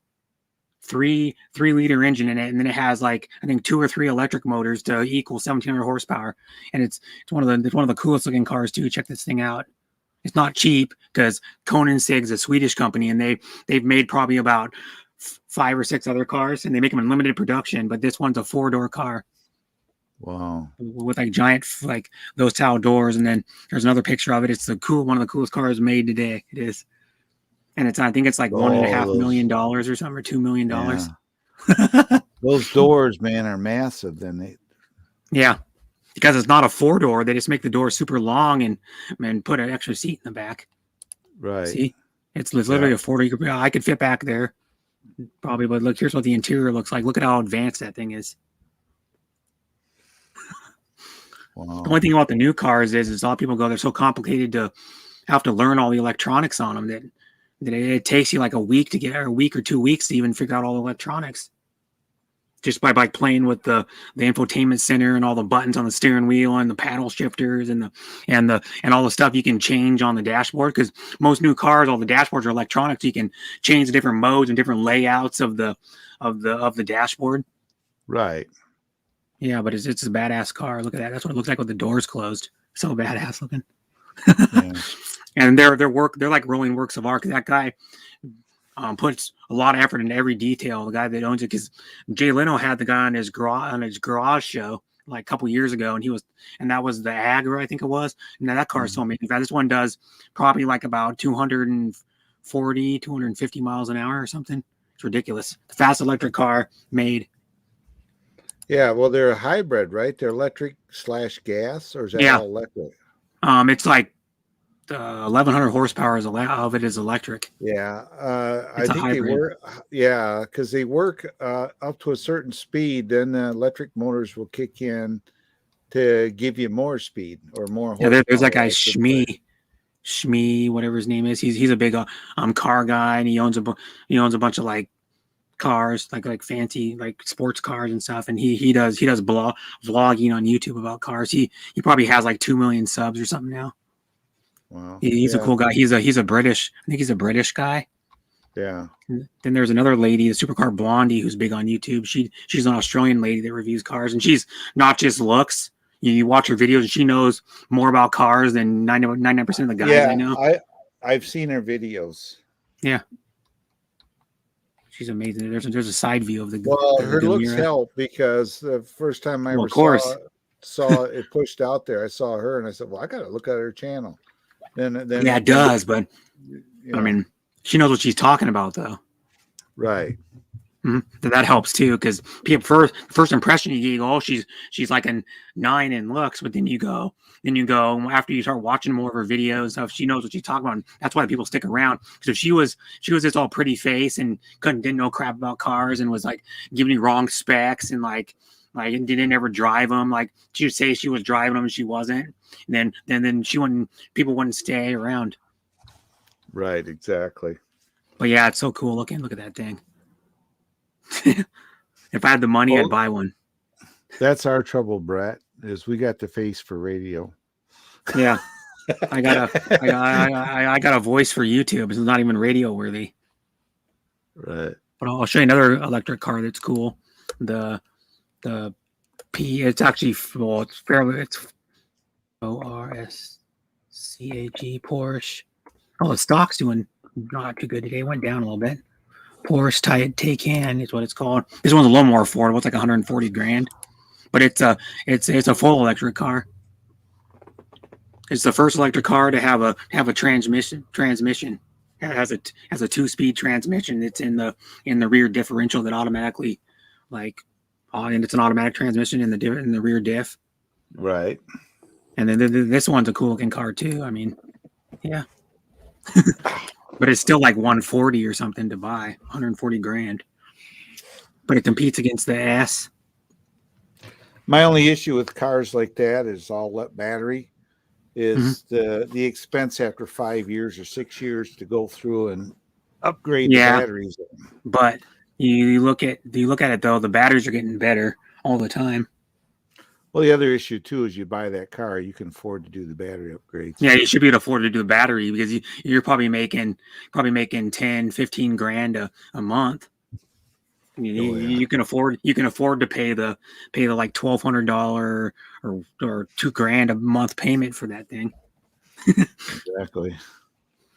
B: 3-liter engine in it, and then it has like I think 2 or 3 electric motors to equal 1,700 horsepower. And it's one of the coolest looking cars too. Check this thing out. It's not cheap because Koenigsegg's a Swedish company, and they've made probably about 5 or 6 other cars, and they make them in limited production. But this one's a 4-door car.
A: Wow.
B: With like giant like those style doors, and then there's another picture of it. It's one of the coolest cars made today. It is, and I think it's like $1.5 million or something, or $2 million.
A: Yeah. Those doors, man, are massive. Then
B: yeah, because it's not a 4-door. They just make the door super long and put an extra seat in the back.
A: right.
B: See, it's literally a 4-door. I could fit back there probably, but look, here's what the interior looks like. Look at how advanced that thing is.
A: Wow.
B: The only thing about the new cars is a lot of people go, they're so complicated to have to learn all the electronics on them that it takes you like a week or 2 weeks to even figure out all the electronics. Just by playing with the infotainment center and all the buttons on the steering wheel and the paddle shifters and all the stuff you can change on the dashboard. Because most new cars, all the dashboards are electronic, so you can change the different modes and different layouts of the dashboard.
A: Right.
B: Yeah, but it's a badass car. Look at that. That's what it looks like with the doors closed. So badass looking.
A: Yeah.
B: And they're like rolling works of art. 'Cause that guy puts a lot of effort into every detail. The guy that owns it, because Jay Leno had the guy on his garage show like a couple years ago, and that was the Agra, I think it was. And that car is so amazing. This one does probably like about 240, 250 miles an hour or something. It's ridiculous. The fast electric car made.
A: Yeah, well, they're a hybrid, right? They're electric / gas, or is that all electric?
B: It's like 1,100 horsepower of it is electric.
A: Yeah, I think they work. Yeah, because they work up to a certain speed, then the electric motors will kick in to give you more speed or more.
B: Yeah, there's that guy Shmee, whatever his name is. He's a big car guy, and he owns a bunch of like cars, like fancy like sports cars and stuff. And he does vlogging on YouTube about cars. He probably has like 2 million subs or something now.
A: Wow.
B: He's a cool guy. He's a British. I think he's a British guy.
A: Yeah.
B: Then there's another lady, the Supercar Blondie, who's big on YouTube. She's an Australian lady that reviews cars, and she's not just looks. You watch her videos, and she knows more about cars than 99% of the guys I know.
A: I've seen her videos.
B: Yeah. She's amazing. There's a side view of the.
A: Her looks help, because the first time I ever saw it pushed out there, I saw her and I said, "Well, I got to look at her channel." Then
B: it does, but I mean, she knows what she's talking about, though.
A: Right.
B: Mm-hmm. That helps too, because first impression you go, oh, she's like a 9 in looks, but then you go after you start watching more of her videos and stuff, she knows what she's talking about. And that's why people stick around. Because if she was just all pretty face and didn't know crap about cars and was like giving you wrong specs and like didn't ever drive them, like she would say she was driving them and she wasn't, and then people wouldn't stay around.
A: Right. Exactly.
B: But yeah, it's so cool looking. Look at that thing. If I had the money, I'd buy one.
A: That's our trouble, Brett, is we got the face for radio.
B: Yeah. I got a voice for YouTube. It's not even radio worthy.
A: Right.
B: But I'll show you another electric car that's cool. The it's actually, well, it's ORSCAG Porsche. Oh, the stock's doing not too good today. It went down a little bit. Porsche Taycan is what it's called. This one's a little more affordable. It's like 140 grand, but it's a full electric car. It's the first electric car to have a transmission. It has a 2-speed transmission. It's in the rear differential that automatically and it's an automatic transmission in the rear diff.
A: Right.
B: And then this one's a cool looking car too. I mean, yeah. But it's still like 140 or something to buy, 140 grand. But it competes against the S.
A: My only issue with cars like that is all battery is the expense after 5 years or 6 years to go through and upgrade the batteries.
B: But you look at it though, the batteries are getting better all the time.
A: Well, the other issue too is you buy that car, you can afford to do the battery upgrades.
B: Yeah, you should be able to afford to do a battery because you're probably making 10, 15 grand a month. You can afford to pay the like $1,200 or $2,000 a month payment for that thing.
A: Exactly.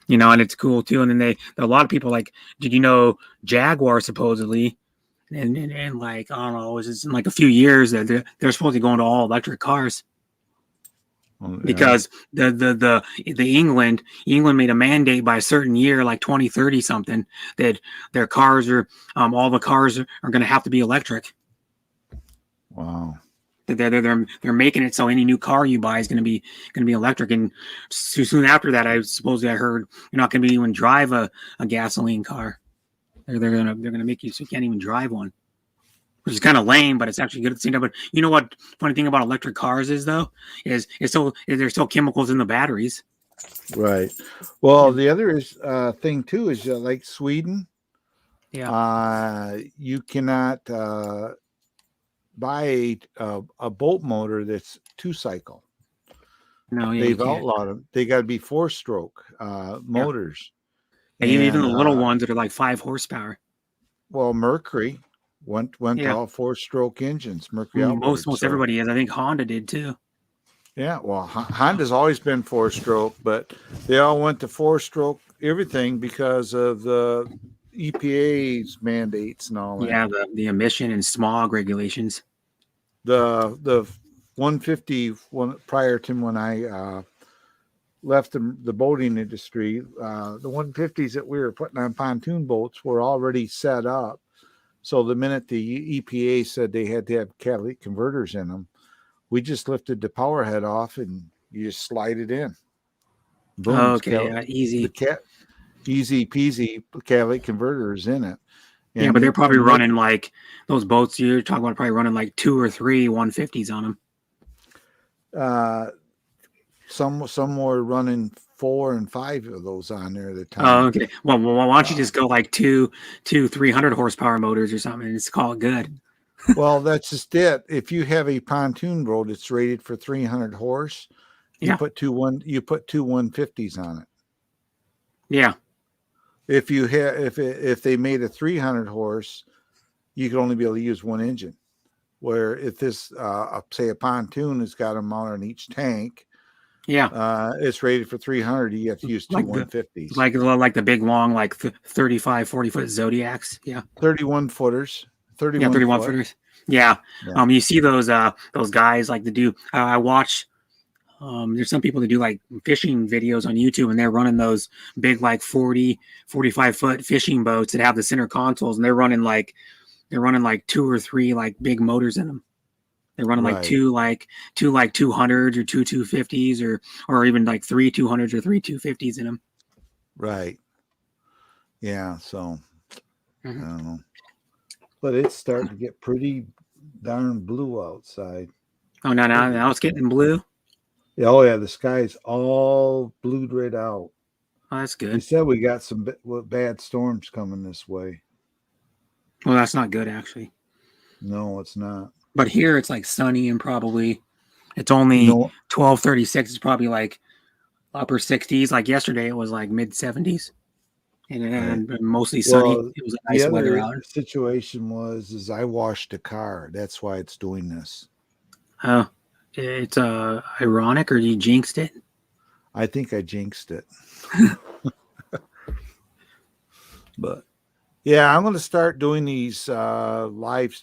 B: And it's cool too. And then a lot of people like, did you know Jaguar supposedly, and like, I don't know, it's in like a few years that they're supposed to go into all electric cars.
A: Well,
B: Because the England made a mandate by a certain year, like 2030 something, that their cars are all the cars are going to have to be electric.
A: Wow.
B: They're making it so any new car you buy is going to be electric. And soon after that, I heard you're not going to be even drive a gasoline car. They're gonna make you so you can't even drive one, which is kind of lame, but it's actually good at the same time. But you know what? Funny thing about electric cars is there's still chemicals in the batteries.
A: Right. Well, the other thing too is like Sweden.
B: Yeah.
A: You cannot buy a boat motor that's 2-cycle.
B: No, yeah,
A: They've outlawed them. They got to be 4-stroke motors.
B: And even the little ones that are like 5 horsepower.
A: Well, Mercury went to all 4-stroke engines. Mercury outboard.
B: Most everybody is. I think Honda did too.
A: Yeah, well, Honda's always been 4-stroke, but they all went to 4-stroke everything because of the EPA's mandates and all that.
B: Yeah, the emission and smog regulations.
A: The 150 prior to when I left the boating industry, the 150s that we were putting on pontoon boats were already set up. So the minute the EPA said they had to have catalytic converters in them, we just lifted the power head off and you just slide it in. Boom.
B: Okay, easy.
A: Easy peasy catalytic converters in it.
B: And yeah, but they're probably running like those boats you're talking about, probably running like 2 or 3 150s on them.
A: Some were running 4 and 5 of those on there at the time.
B: Oh, okay. Well, why don't you just go like two 300 horsepower motors or something and just call it good?
A: Well, that's just it. If you have a pontoon boat, it's rated for 300 horse. You put two 150s on it.
B: Yeah.
A: If you have if they made a 300 horse, you could only be able to use one engine. Where if this say a pontoon has got a mounted on each tank, it's rated for 300. You have to use two 150s,
B: like the big long 35, 40 foot Zodiacs. Yeah,
A: 31 footers.
B: 31 footers. Yeah. You see those guys like to do. I watch. There's some people that do like fishing videos on YouTube, and they're running those big 40, 45 foot fishing boats that have the center consoles, and they're running like 2 or 3 big motors in them. They're running two 200s or 2 250s or even 3 200s or 3 250s in them. Right.
A: Yeah. So I don't know, but it's starting to get pretty darn blue outside.
B: Oh, now it's getting blue.
A: Oh yeah, the sky's all blued right out.
B: Oh, that's good.
A: They said we got some bad storms coming this way.
B: Well, that's not good, actually.
A: No, it's not.
B: But here it's sunny and probably it's only 12:36. It's probably upper 60s. Like yesterday, it was mid 70s, and mostly sunny.
A: Well,
B: it was a nice weather out.
A: The situation is I washed a car. That's why it's doing this.
B: Oh, it's ironic, or you jinxed it?
A: I think I jinxed it. But yeah, I'm going to start doing these live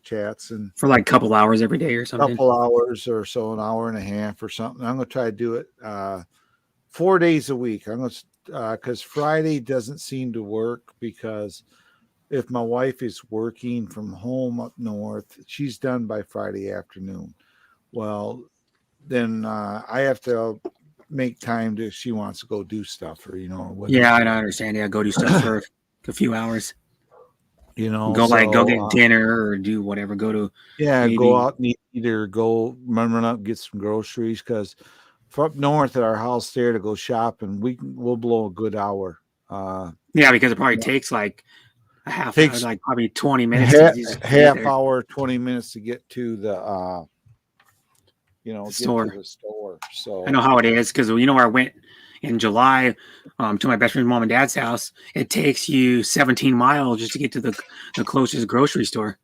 A: chats and
B: for a couple hours every day or something.
A: Couple hours or so, an hour and a half or something. I'm going to try to do it 4 days a week. I'm going to because Friday doesn't seem to work, because if my wife is working from home up north, she's done by Friday afternoon. Well, then I have to make time if she wants to go do stuff or
B: Yeah, I understand. Yeah, go do stuff for a few hours. Go go get dinner or do whatever. Go
A: out and eat or go run up and get some groceries, because for up north at our house there to go shopping, we'll blow a good hour.
B: Yeah, because it probably takes I a half
A: Takes
B: hour, like probably 20 minutes. to just get
A: half
B: there.
A: hour, 20 minutes to get to the get
B: Store.
A: to the store. So
B: I know how it is because you know where I went in July to my best friend's mom and dad's house. It takes you 17 miles just to get to the closest grocery store.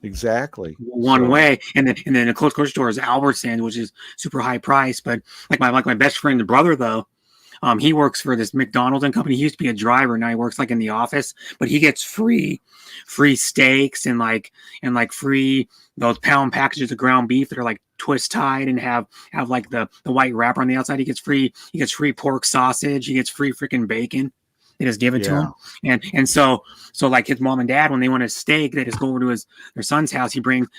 A: exactly
B: One way, and then the close grocery store is Albertsons, which is super high price. But like my best friend's brother though, he works for this McDonald's and company. He used to be a driver, now he works like in the office. But he gets free steaks and like free those pound packages of ground beef that are like twist tied and have like the white wrapper on the outside. He gets free pork sausage. He gets free freaking bacon. They just give it to him. And so like his mom and dad, when they want a steak, they just go over to their son's house. He brings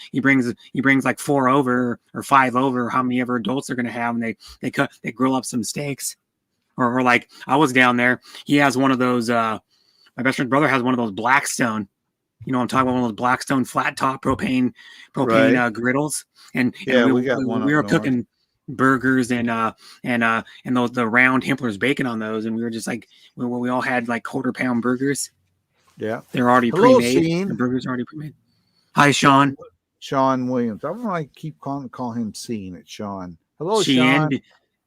B: like 4 over or 5 over, how many ever adults they're gonna have, and they grill up some steaks. Or like I was down there. He has one of those. My best friend's brother has one of those Blackstone. You know, I'm talking about one of those Blackstone flat top propane griddles. And
A: we got one.
B: We were cooking burgers and those the round Himpler's bacon on those, and we were just like we all had like quarter-pound burgers.
A: Yeah,
B: they're already pre-made. The burgers are already pre-made. Hi, Sean.
A: Sean Williams. I don't want to keep calling him Sean. It's Sean. Hello,
B: Sean.
A: Sean.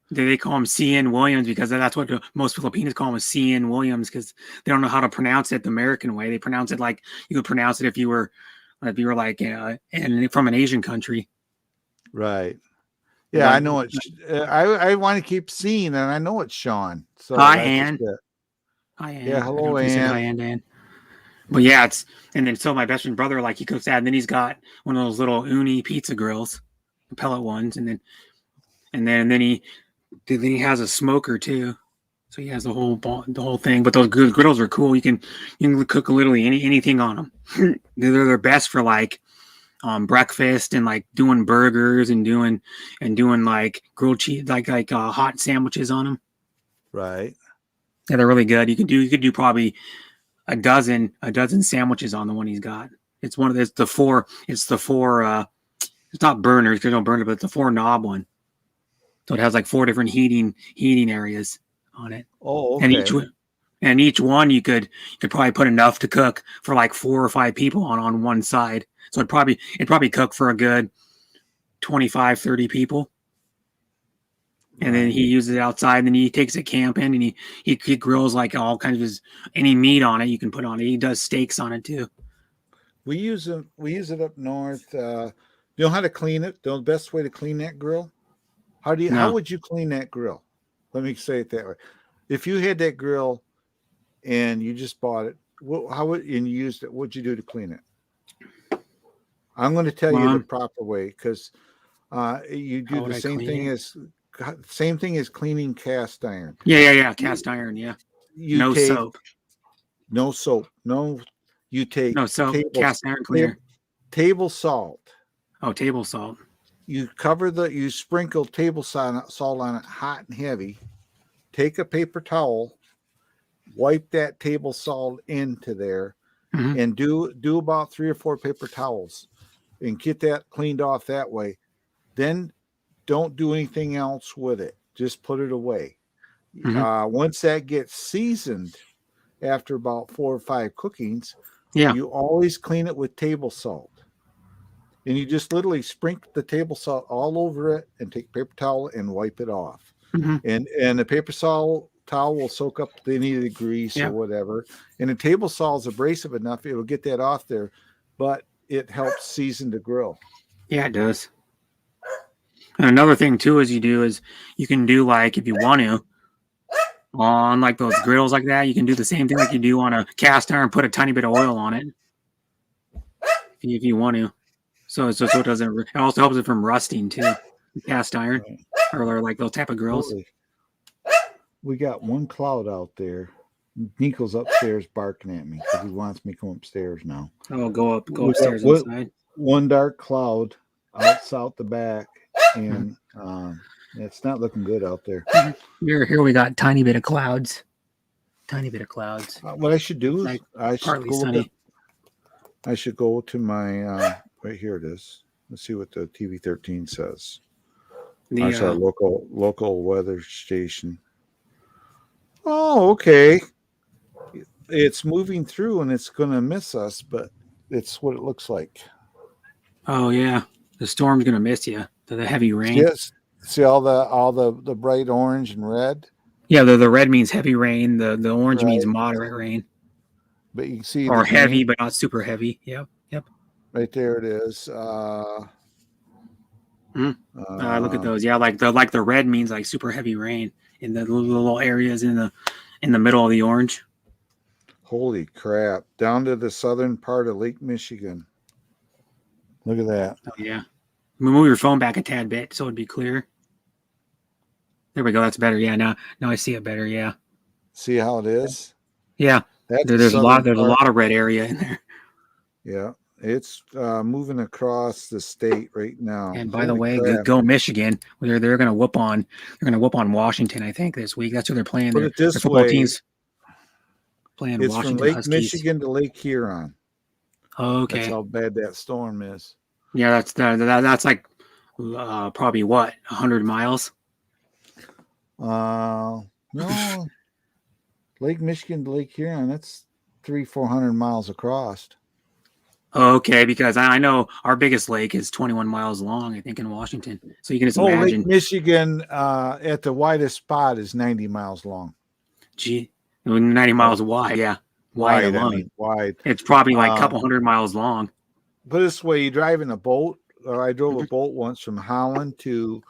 B: They call him C.N. Williams because that's what most Filipinos call him, is C.N. Williams, because they don't know how to pronounce it the American way. They pronounce it like you would pronounce it if you were like and from an Asian country.
A: Right. Yeah, I know it. I want to keep seeing, and I know it's Sean. So
B: hi, Ann. Hi, Ann.
A: Yeah, hello, Ann.
B: Hi, Ann. But yeah, and then so my best friend brother, like, he cooks that, and then he's got one of those little uni pizza grills, the pellet ones, and then he has a smoker too, so he has the whole thing. But those griddles are cool. You can cook literally anything on them. They're best for like breakfast and like doing burgers and doing like grilled cheese, like hot sandwiches on them.
A: Right.
B: Yeah, they're really good. You could do probably a dozen sandwiches on the one he's got. It's the four. It's not burners, because don't burn it, but it's the 4 knob one. So it has like 4 different heating areas on it.
A: Oh, okay.
B: And each one you could probably put enough to cook for like 4 or 5 people on one side. So it'd probably cook for a good 25, 30 people. And then he uses it outside, and then he takes it camping, and he grills like all kinds of any meat on it you can put on it. He does steaks on it too.
A: We use it up north. You know how to clean it? The best way to clean that grill? How would you clean that grill? Let me say it that way. If you had that grill and you just bought it, and you used it, what'd you do to clean it? I'm going to tell you the proper way, because you do the same thing as cleaning cast iron.
B: Yeah. Cast iron. Yeah. No soap.
A: No soap. No. You take
B: no soap. Cast iron cleaner.
A: Table salt.
B: Oh, table salt.
A: You sprinkle table salt on it hot and heavy. Take a paper towel, wipe that table salt into there, and do about 3 or 4 paper towels and get that cleaned off that way. Then don't do anything else with it. Just put it away. Once that gets seasoned, after about 4 or 5 cookings, you always clean it with table salt. And you just literally sprinkle the table salt all over it and take a paper towel and wipe it off. And the paper towel will soak up any of the grease or whatever. And the table salt is abrasive enough, it'll get that off there, but it helps season the grill.
B: Yeah, it does. And another thing too you can do, like, if you want to, on like those grills like that, you can do the same thing like you do on a cast iron, put a tiny bit of oil on it if you want to. So it doesn't. It also helps it from rusting too. Cast iron or like those type of grills.
A: We got one cloud out there. Nico's upstairs barking at me because he wants me to come upstairs now.
B: Oh, go upstairs inside.
A: One dark cloud out the back, and it's not looking good out there.
B: Here we got tiny bit of clouds.
A: What I should do is I should go to my right here. It is. Let's see what the TV 13 says. That's our local weather station. Oh, okay. it's moving through and it's going to miss us, but it's what it looks like.
B: Oh yeah, the storm's gonna miss you. The heavy rain.
A: Yes. See all the bright orange and red?
B: Yeah, the red means heavy rain. The orange means
A: Right.
B: moderate rain,
A: But you can see
B: or
A: the
B: heavy
A: green
B: but not super heavy. Yep.
A: right there. It is.
B: Look at those. Yeah, like the red means like super heavy rain in the little areas in the middle of the orange.
A: Holy crap! Down to the southern part of Lake Michigan. Look at that.
B: Oh yeah. Move your phone back a tad bit so it'd be clear. There we go. That's better. Yeah. Now I see it better. Yeah.
A: See how it is?
B: Yeah.
A: That's
B: There's a lot. There's a
A: part.
B: lot of red area in there.
A: Yeah, it's moving across the state right now.
B: And by the
A: Holy
B: way,
A: crap.
B: go Michigan. They're gonna whoop on Washington. I think this week. That's who they're playing.
A: Put
B: Their
A: it this
B: football
A: way,
B: teams playing
A: it's from
B: Washington
A: Lake
B: Huskies.
A: Michigan to Lake Huron.
B: Okay.
A: That's how bad that storm is.
B: Yeah, that's like probably what 100 miles.
A: No, Lake Michigan to Lake Huron. That's 300-400 miles across.
B: Okay, because I know our biggest lake is 21 miles long, I think, in Washington. So you can just imagine.
A: Lake Michigan at the widest spot is 90 miles long.
B: Gee, 90 miles wide. Yeah, wide alone.
A: I mean, wide.
B: It's probably like a couple hundred miles long.
A: But this way, you drive in a boat. I drove a boat once from Holland to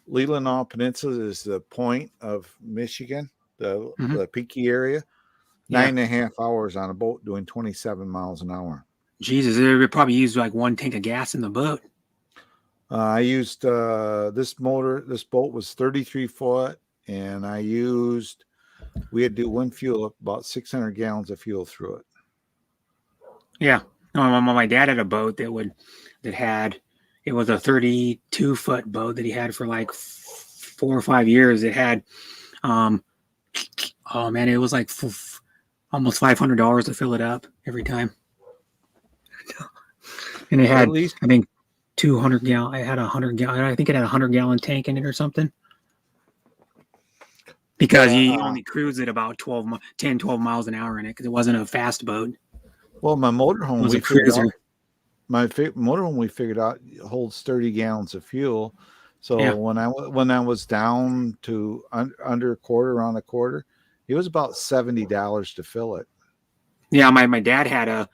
A: Leelanau Peninsula is the point of Michigan, the peaky area. 9.5 hours on a boat doing 27 miles an hour. Jesus,
B: it would probably use like one tank of gas in the boat.
A: I used this boat was 33 foot, and we had to do one fuel up, about 600 gallons of fuel through it.
B: Yeah. No, my dad had a boat it was a 32-foot boat that he had for like 4 or 5 years. It had, it was like almost $500 to fill it up every time. And it had, I think, 200 gallon. It had 100 gallon. I think it had a 100-gallon tank in it or something. Because you only cruise at about 10, 12 miles an hour in it because it wasn't a fast boat.
A: Well, my motorhome we figured out holds 30 gallons of fuel. So when I was down to under around a quarter, it was about $70 to fill it.
B: Yeah, my dad had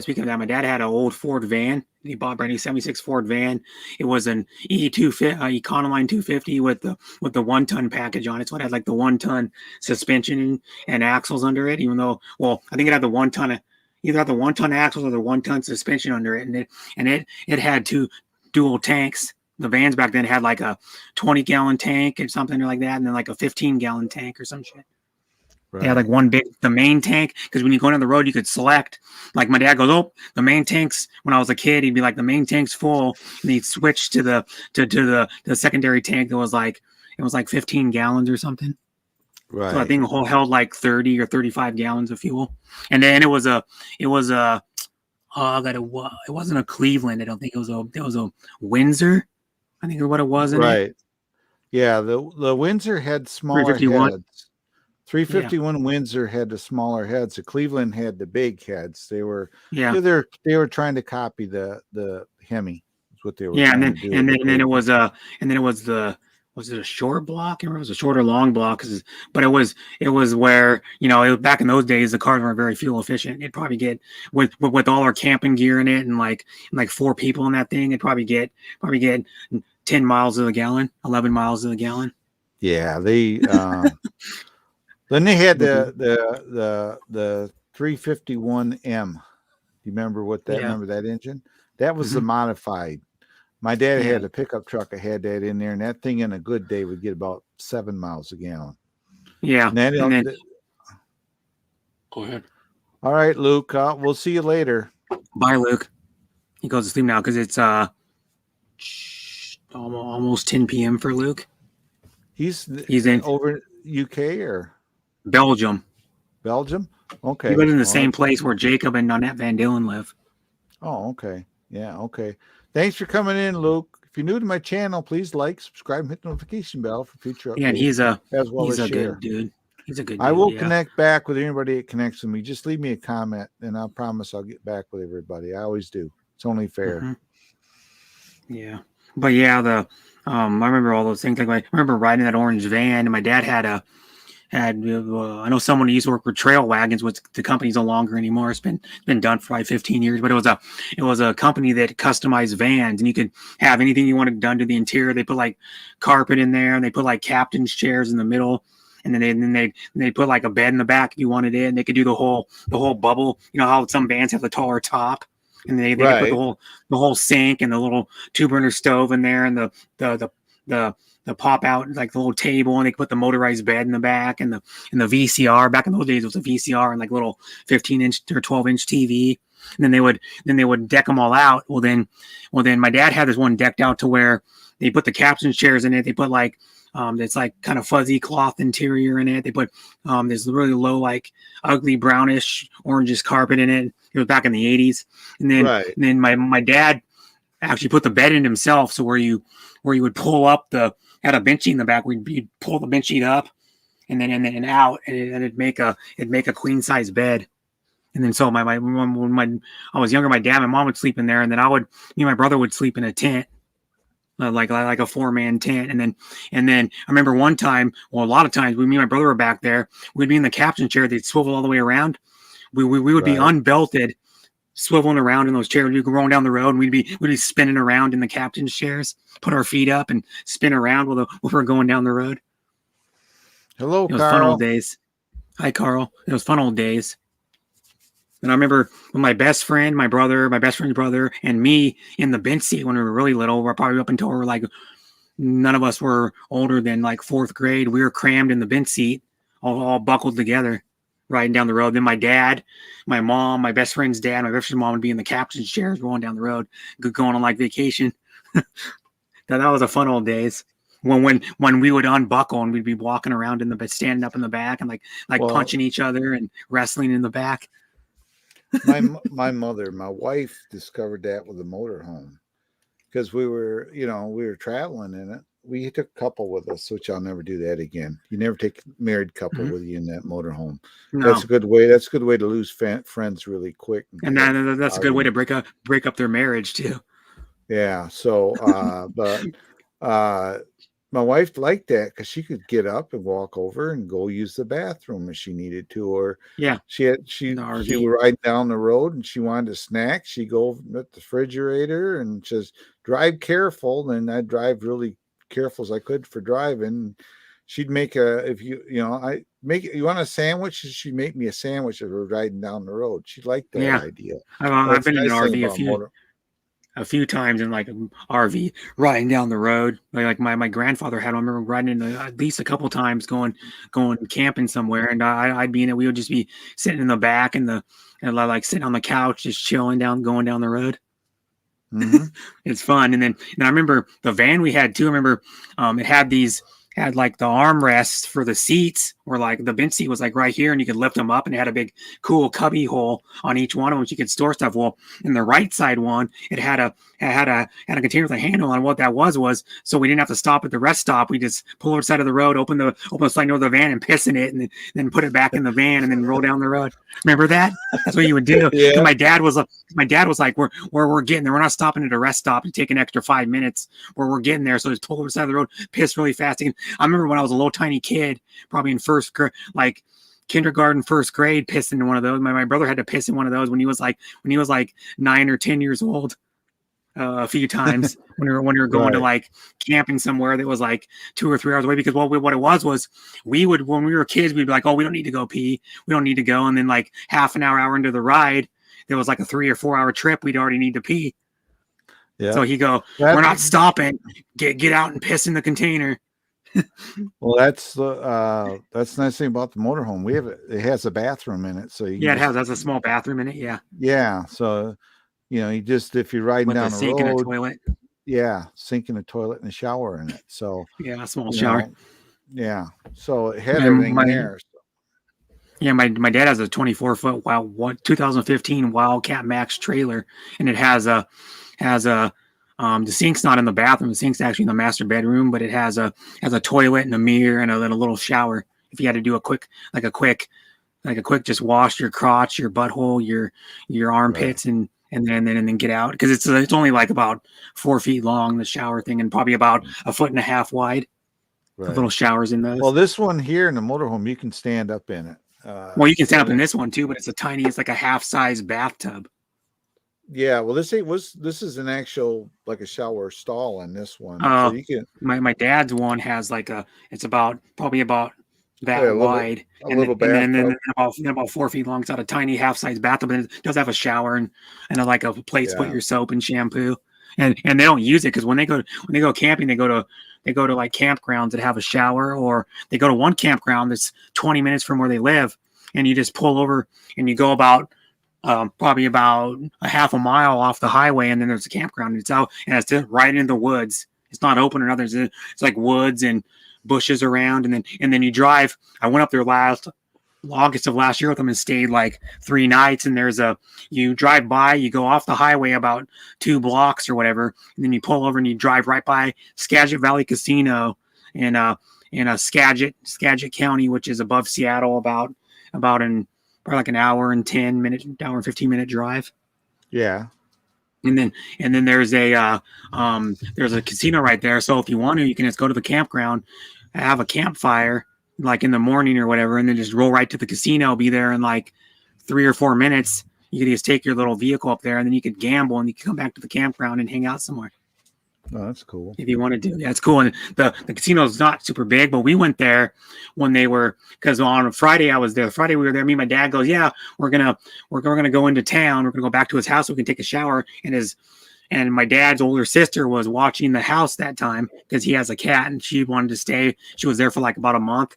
B: speaking of that, my dad had an old Ford van. He bought a brand new 76 Ford van. It was an Econoline 250 with the 1-ton package on it. So it had like the 1-ton suspension and axles under it, even though, I think it had the 1-ton, either had the 1-ton axles or the 1-ton suspension under it. And it had 2 dual tanks. The vans back then had like a 20-gallon tank or something like that. And then like a 15-gallon tank or some shit. Right. They had like the main tank, because when you go down the road, you could select. Like my dad goes, the main tank's, when I was a kid, he'd be like, the main tank's full, and he'd switch to the secondary tank that was like, it was like 15 gallons or something. Right. So I think it held like 30 or 35 gallons of fuel. And then it wasn't a Cleveland. I don't think it was a Windsor. I think is what it was.
A: Right. Yeah. The Windsor had smaller heads. 351 Windsor had the smaller heads. The Cleveland had the big heads. They were trying to copy the Hemi. That's what they were.
B: Yeah, and then it was was it a short block? I remember it was a short or long block, but it was where back in those days the cars weren't very fuel efficient. It'd probably get with all our camping gear in it and like 4 people in that thing, it'd probably get 10 miles to the gallon, 11 miles to the gallon.
A: Yeah, they. Then they had the 351M. Do you remember what that? Remember that engine? That was the modified. My dad had a pickup truck that had that in there, and that thing in a good day would get about 7 miles a gallon. Yeah.
B: Go ahead.
A: All right, Luke. We'll see you later.
B: Bye, Luke. He goes to sleep now because it's almost 10 p.m. for Luke.
A: He's in over UK or
B: Belgium.
A: Okay.
B: He lives in the same place where Jacob and Nanette Van Dillen live.
A: Oh, okay. Yeah, okay. Thanks for coming in, Luke. If you're new to my channel, please like, subscribe, and hit the notification bell for future updates.
B: Yeah, and he's a good dude. He's a good dude.
A: I will
B: yeah.
A: connect back with anybody that connects with me. Just leave me a comment, and I'll promise I'll get back with everybody. I always do. It's only fair.
B: Yeah, but yeah, I remember all those things. Like I remember riding that orange van, and my dad had I know someone who used to work with Trail Wagons, which the company's no longer anymore. It's been done for like 15 years, but it was a company that customized vans, and you could have anything you wanted done to the interior. They put like carpet in there, and they put like captain's chairs in the middle, and then they put like a bed in the back if you wanted it. And they could do the whole bubble. You know how some vans have the taller top, and they could put the whole sink and the little 2-burner stove in there, and the pop out like the little table, and they put the motorized bed in the back, and the VCR. Back in those days, it was a VCR and like little 15-inch or 12-inch TV. And then they would deck them all out. Well, then my dad had this one decked out to where they put the captain's chairs in it. They put like it's like kind of fuzzy cloth interior in it. They put this really low, like ugly brownish orangish carpet in it. It was back in the 80s. And then my dad actually put the bed in himself. So where you would pull up had a bench in the back, you'd pull the bench sheet up and then out, and it'd make a queen size bed. And then so when I was younger, my dad and my mom would sleep in there, and then me and my brother would sleep in a tent, like a 4-man tent. And then I remember one time, well, a lot of times, me and my brother were back there. We'd be in the captain chair. They'd swivel all the way around. We would be unbelted, swiveling around in those chairs. We'd go rolling down the road, and we'd be spinning around in the captain's chairs, put our feet up and spin around while we're going down the road.
A: Hello,
B: It was
A: Carl.
B: fun old days. Hi, Carl. It was fun old days. And I remember when my best friend's brother, and me in the bench seat when we were really little. We're probably up until we were like, none of us were older than like 4th grade. We were crammed in the bench seat, all buckled together, riding down the road. Then my dad, my mom, my best friend's dad, my best friend's mom would be in the captain's chairs rolling down the road, going on like vacation. that was a fun old days. When we would unbuckle and we'd be walking around standing up in the back and like punching each other and wrestling in the back.
A: my wife discovered that with a motorhome, because we were traveling in it. We took a couple with us, which I'll never do that again. You never take a married couple with you in that motorhome.
B: No.
A: That's a good way. That's a good way to lose friends really quick.
B: And that's a good way to break up their marriage too.
A: Yeah. So, but my wife liked that because she could get up and walk over and go use the bathroom if she needed to, or she would ride down the road and she wanted a snack. She'd go at the refrigerator and just drive careful. And I'd drive really careful as I could for driving. She'd make you want a sandwich? She'd make me a sandwich as we're riding down the road. She liked that idea.
B: I've been in an RV a few times in like an RV riding down the road. Like my grandfather had. I remember riding in at least a couple times going camping somewhere, and I'd be in it. We would just be sitting in the back and like sitting on the couch, just chilling going down the road. Mm-hmm. It's fun. And I remember the van we had too. I remember it had like the armrests for the seats, where like the bench seat was like right here, and you could lift them up, and it had a big cool cubby hole on each one of them so you could store stuff. Well, in the right side one, it had a container with a handle on. What that was so we didn't have to stop at the rest stop. We just pull over the side of the road, open the slide door of the van and piss in it, and then put it back in the van and then roll down the road. Remember that? That's what you would do. Yeah. My dad was like, we're getting there. We're not stopping at a rest stop and take an extra 5 minutes. We're getting there. So just pull over the side of the road, piss really fast. I remember when I was a little tiny kid, probably in like kindergarten, 1st grade, pissing in one of those. My brother had to piss in one of those when he was like 9 or 10 years old. A few times when we were going to like camping somewhere that was like 2 or 3 hours away, because what it was we would, when we were kids, we'd be like, oh, we don't need to go pee, we don't need to go, and then like half an hour into the ride, there was like a 3 or 4 hour trip, we'd already need to pee. Yeah. So he'd go, we're not stopping, get out and piss in the container.
A: Well, that's the nice thing about the motorhome. It has a bathroom in it, so
B: it has a small bathroom in it.
A: Yeah. So you just, if you're riding down the
B: sink
A: road,
B: and a toilet.
A: Yeah, sink and a toilet and a shower in it. So
B: a small shower.
A: So it had everything there. So.
B: Yeah, my dad has a 24-foot 2015 Wildcat Max trailer, and it has the sink's not in the bathroom. The sink's actually in the master bedroom, but it has a toilet and a mirror and a little shower if you had to do a quick just wash your crotch, your butthole, your armpits, and then get out, because it's only like about 4 feet long, the shower thing, and probably about 1.5 feet wide.
A: Right.
B: The little showers in those.
A: Well, this one here in the motorhome, you can stand up in it.
B: Well, you can stand up in this one too, but it's like a half-size bathtub.
A: Yeah, well, this is an actual like a shower stall in this one.
B: So
A: you can.
B: My dad's one has it's probably about that wide,
A: and
B: then about 4 feet long. It's got a tiny half-size bathtub, and it does have a shower and like a place to put your soap and shampoo. And they don't use it because when they go camping, they go to like campgrounds that have a shower, or they go to one campground that's 20 minutes from where they live, and you just pull over and you go about probably about a half a mile off the highway, and then there's a campground. It's out, and it's right in the woods. It's not open or nothing. It's like woods and bushes around, and then you drive. I went up there August of last year with them and stayed like 3 nights. And you drive by, you go off the highway about 2 blocks or whatever, and then you pull over and you drive right by Skagit Valley Casino in Skagit County, which is above Seattle, about probably like an hour and 15 minute drive.
A: Yeah.
B: And then there's a casino right there. So if you want to, you can just go to the campground, have a campfire like in the morning or whatever, and then just roll right to the casino, be there in like 3 or 4 minutes. You could just take your little vehicle up there, and then you could gamble, and you could come back to the campground and hang out somewhere.
A: Oh, that's cool.
B: If you want to do, yeah, it's cool. And the casino is not super big, but we went there when because on Friday I was there. Friday we were there. Me and my dad goes, yeah, we're gonna go into town. We're gonna go back to his house so we can take a shower. And my dad's older sister was watching the house that time because he has a cat, and she wanted to stay. She was there for like about a month,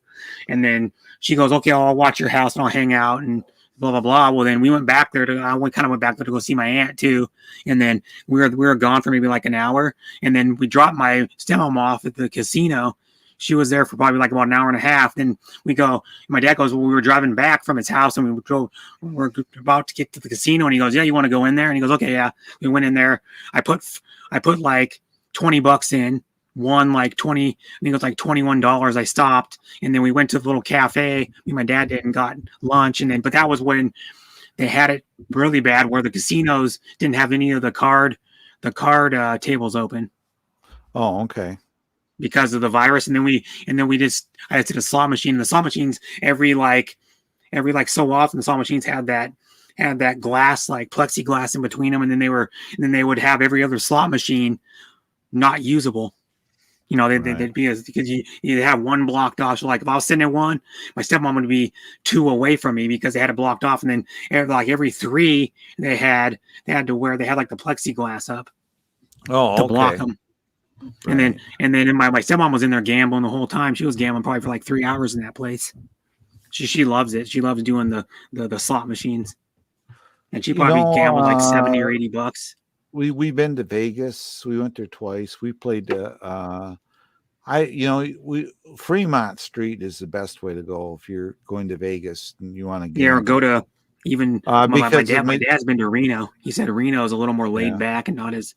B: and then she goes, okay, I'll watch your house and I'll hang out and blah blah blah. Well, then we went back there I went back there to go see my aunt too, and then we were gone for maybe like an hour, and then we dropped my stepmom off at the casino. She was there for probably like about an hour and a half. Then my dad goes, well, we were driving back from his house, and we're about to get to the casino, and he goes, yeah, you want to go in there? And he goes, okay, yeah. We went in there. I put like $20 in, won like 20, I think it was like $21. I stopped, and then we went to the little cafe. Me and my dad did, and got lunch, but that was when they had it really bad, where the casinos didn't have any of the card tables open.
A: Oh, okay.
B: Because of the virus. And then I had to the slot machine. The slot machines every so often, the slot machines had that glass, like plexiglass in between them, and then they would have every other slot machine not usable. They'd be because you have one blocked off. So like if I was sitting at one, my stepmom would be 2 away from me because they had it blocked off. And then every 3 they had like the plexiglass up to block them. Right. And then my stepmom was in there gambling the whole time. She was gambling probably for like 3 hours in that place. She loves it. She loves doing the slot machines. And she probably gambled like $70 or $80.
A: We've been to Vegas. We went there twice. We played Fremont Street is the best way to go if you're going to Vegas and you want to
B: or go to even my dad's been to Reno. He said Reno is a little more laid back and not as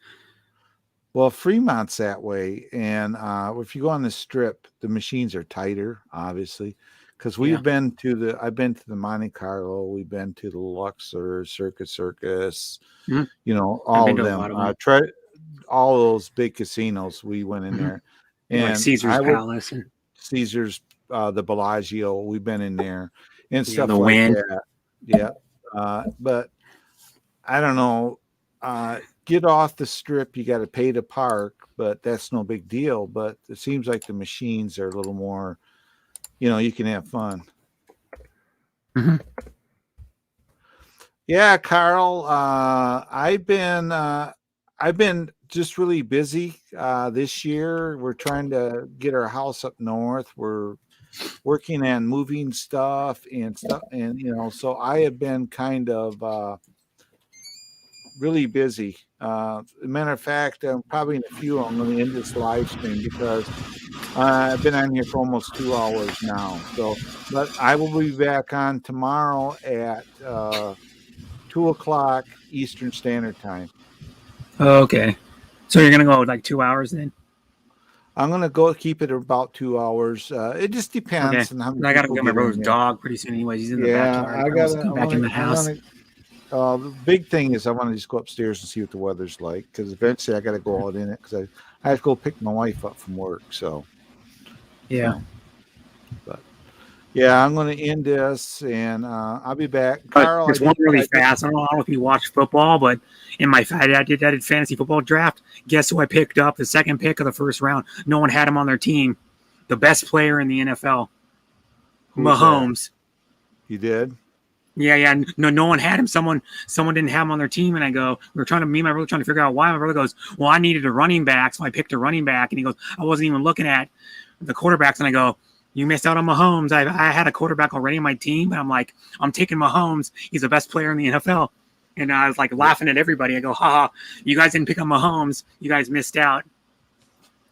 A: well. Fremont's that way, and if you go on the Strip, the machines are tighter, obviously, because I've been to the Monte Carlo, we've been to the Luxor, Circus, all of them. Try all those big casinos. We went in there, and
B: like Caesar's Palace, and
A: Caesar's, the Bellagio. We've been in there and stuff
B: the
A: like
B: Wynn.
A: that. Yeah, but I don't know. Get off the Strip, you got to pay to park, but that's no big deal. But it seems like the machines are a little more, you can have fun.
B: Mm-hmm.
A: Yeah, Carl. I've been just really busy this year. We're trying to get our house up north. We're working on moving stuff, and so I have been kind of really busy. As a matter of fact, I'm probably in a few. I'm going to end this live stream because I've been on here for almost 2 hours now. So, but I will be back on tomorrow at 2:00 Eastern Standard Time.
B: Okay, so you're going to go like 2 hours then?
A: I'm gonna go keep it about 2 hours. It just depends on how many
B: I gotta
A: people
B: go get my
A: get in
B: brother's
A: here.
B: dog pretty soon. Anyways, he's in the
A: Yeah,
B: backyard.
A: I
B: Let's
A: gotta.
B: go back in the house.
A: The big thing is I want to just go upstairs and see what the weather's like because eventually I got to go out in it because I have to go pick my wife up from work. So
B: Yeah.
A: but yeah, I'm going to end this and I'll be back.
B: But
A: Carl,
B: it's one really fast. I don't know if you watch football, but in my I did fantasy football draft. Guess who I picked up? The second pick of the first round. No one had him on their team. The best player in the NFL, Mahomes.
A: You did?
B: Yeah. No one had him. Someone didn't have him on their team, and I go, me and my brother trying to figure out why. My brother goes, well, I needed a running back, so I picked a running back, and he goes, I wasn't even looking at the quarterbacks, and I go, you missed out on Mahomes. I had a quarterback already on my team, and I'm like, I'm taking Mahomes. He's the best player in the NFL. And I was like laughing at everybody. I go, haha, you guys didn't pick up Mahomes. You guys missed out.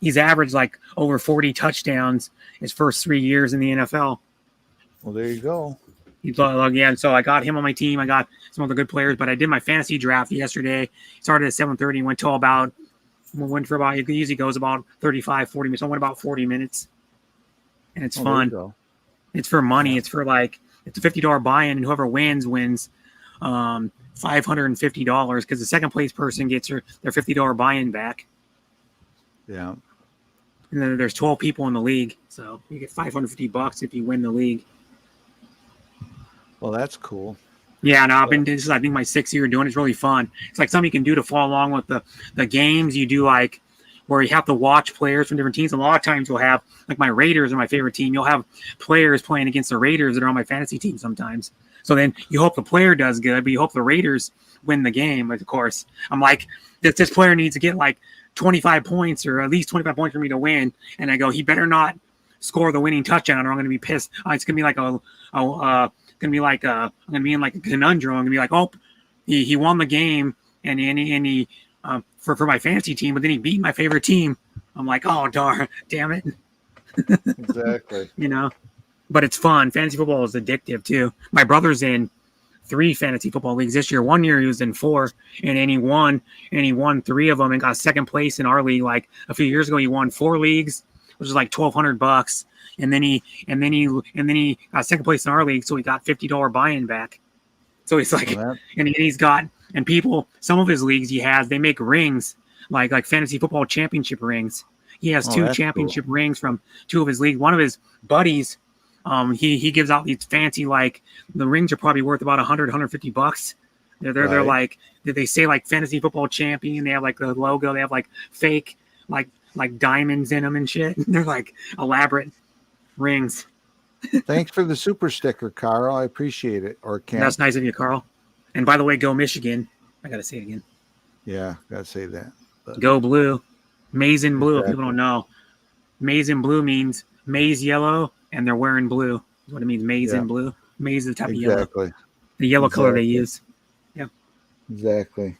B: He's averaged like over 40 touchdowns his first 3 years in the NFL.
A: Well, there you go.
B: And so I got him on my team. I got some other good players, but I did my fantasy draft yesterday. Started at 7:30 and went for about, it usually goes about 35, 40 minutes. I went about 40 minutes. And it's fun. It's for money. Yeah. It's for it's a $50 buy-in, and whoever wins $550 because the second place person gets their $50 buy-in back.
A: Yeah.
B: And then there's 12 people in the league, so you get $550 if you win the league.
A: Well, that's cool.
B: Yeah, no, this is I think my 6th year doing it. It's really fun. It's like something you can do to follow along with the games. You do where you have to watch players from different teams. A lot of times you'll have, like my Raiders are my favorite team. You'll have players playing against the Raiders that are on my fantasy team sometimes. So then you hope the player does good, but you hope the Raiders win the game. Of course, I'm like, this player needs to get like 25 points or at least 25 points for me to win. And I go, he better not score the winning touchdown or I'm going to be pissed. It's going to be like I'm going to be in like a conundrum. I'm going to be like, oh, he won the game and he for my fantasy team, but then he beat my favorite team. I'm like, oh, damn it.
A: Exactly.
B: But it's fun. Fantasy football is addictive too. My brother's in 3 fantasy football leagues this year. One year he was in 4, and he won 3 of them and got second place in our league. Like a few years ago, he won 4 leagues, which was like $1,200. And then he got second place in our league, so he got $50 buy-in back. So he's like, and people, some of his leagues he has, they make rings like fantasy football championship rings. He has 2 championship rings from 2 of his leagues. One of his buddies, he gives out these fancy, the rings are probably worth about $150. They're like, they say like fantasy football champion. They have like the logo. They have like fake like diamonds in them and shit. They're like elaborate rings.
A: Thanks for the super sticker, Carl. I appreciate it.
B: That's nice of you, Carl. And by the way, go Michigan. I gotta say it again.
A: Yeah, gotta say that.
B: Go blue. Maize and blue. Exactly. If people don't know, maize and blue means maize yellow, and they're wearing blue. That's what it means. Maize and blue. Maize is the type of yellow. The yellow color they use. Yeah.
A: Exactly.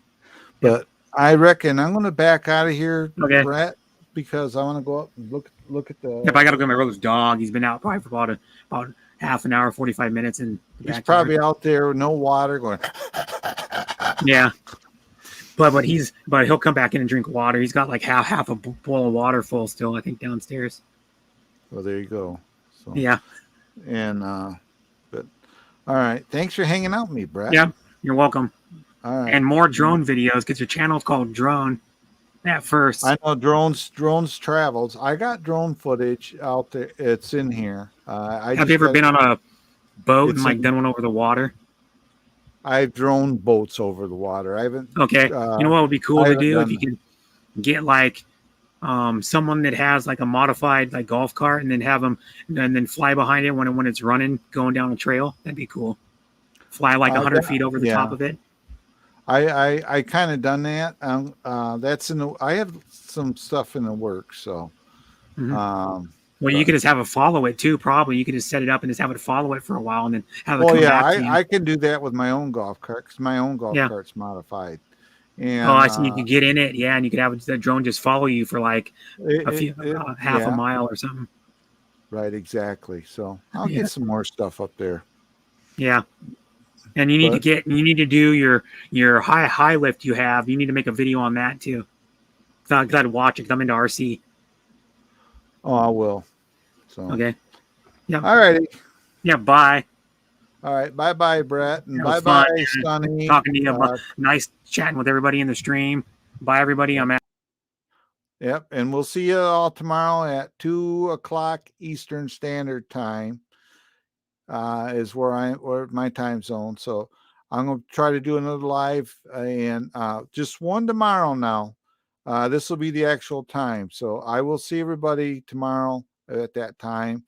A: But I reckon I'm going to back out of here,
B: okay,
A: Brett, because I want to go up and look at the.
B: If I got to go get my brother's dog, he's been out probably for about half an hour, 45 minutes, and
A: he's probably out there with no water going.
B: Yeah. But he'll come back in and drink water. He's got like half a bowl of water full still, I think, downstairs.
A: Well, there you go. So,
B: yeah.
A: And but all right. Thanks for hanging out with me, Brett.
B: Yeah, you're welcome.
A: All right.
B: And more drone videos because your channel's called Drone at first.
A: I know drones travels. I got drone footage out there. It's in here.
B: Have you ever been on a boat and done one over the water?
A: I've drone boats over the water. I haven't.
B: Okay. You know what would be cool to do if you could get someone that has like a modified like golf cart and then have them and then fly behind it when it's running going down a trail. That'd be cool. Fly like 100 feet over the top of it.
A: I kind of done that. That's I have some stuff in the works. So.
B: Mm-hmm. Well, you could just have it follow it too. Probably you could just set it up and just have it follow it for a while and then have it.
A: I can do that with my own golf cart because my own golf cart's modified. And,
B: I see. You could get in it, and you could have the drone just follow you for like half a mile or something.
A: Right, exactly. So I'll get some more stuff up there.
B: Yeah, and you need to do your high lift you have. You need to make a video on that too. I'd watch it. I'm into RC.
A: Oh, I will. So
B: Okay. Yeah.
A: all righty.
B: Yeah. Bye.
A: All right. Bye bye, Brett. And
B: That
A: bye
B: was fun.
A: bye, Sonny.
B: Talking to you. Nice chatting with everybody in the stream. Bye, everybody. I'm out.
A: Yep. And we'll see you all tomorrow at 2:00 Eastern Standard Time. Is where my time zone. So I'm gonna try to do another live and just one tomorrow now. This will be the actual time. So I will see everybody tomorrow at that time.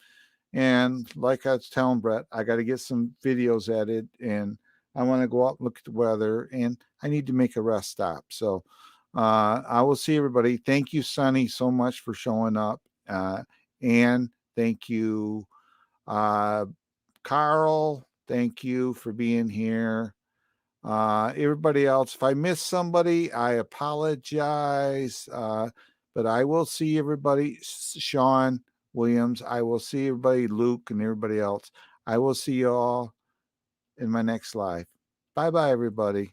A: And like I was telling Brett, I got to get some videos edited and I want to go out and look at the weather and I need to make a rest stop. So I will see everybody. Thank you, Sonny, so much for showing up. And thank you, Carl. Thank you for being here. Everybody else, if I miss somebody, I apologize. But I will see everybody. Sean Williams, I will see everybody, Luke and everybody else. I will see you all in my next live. Bye bye, everybody.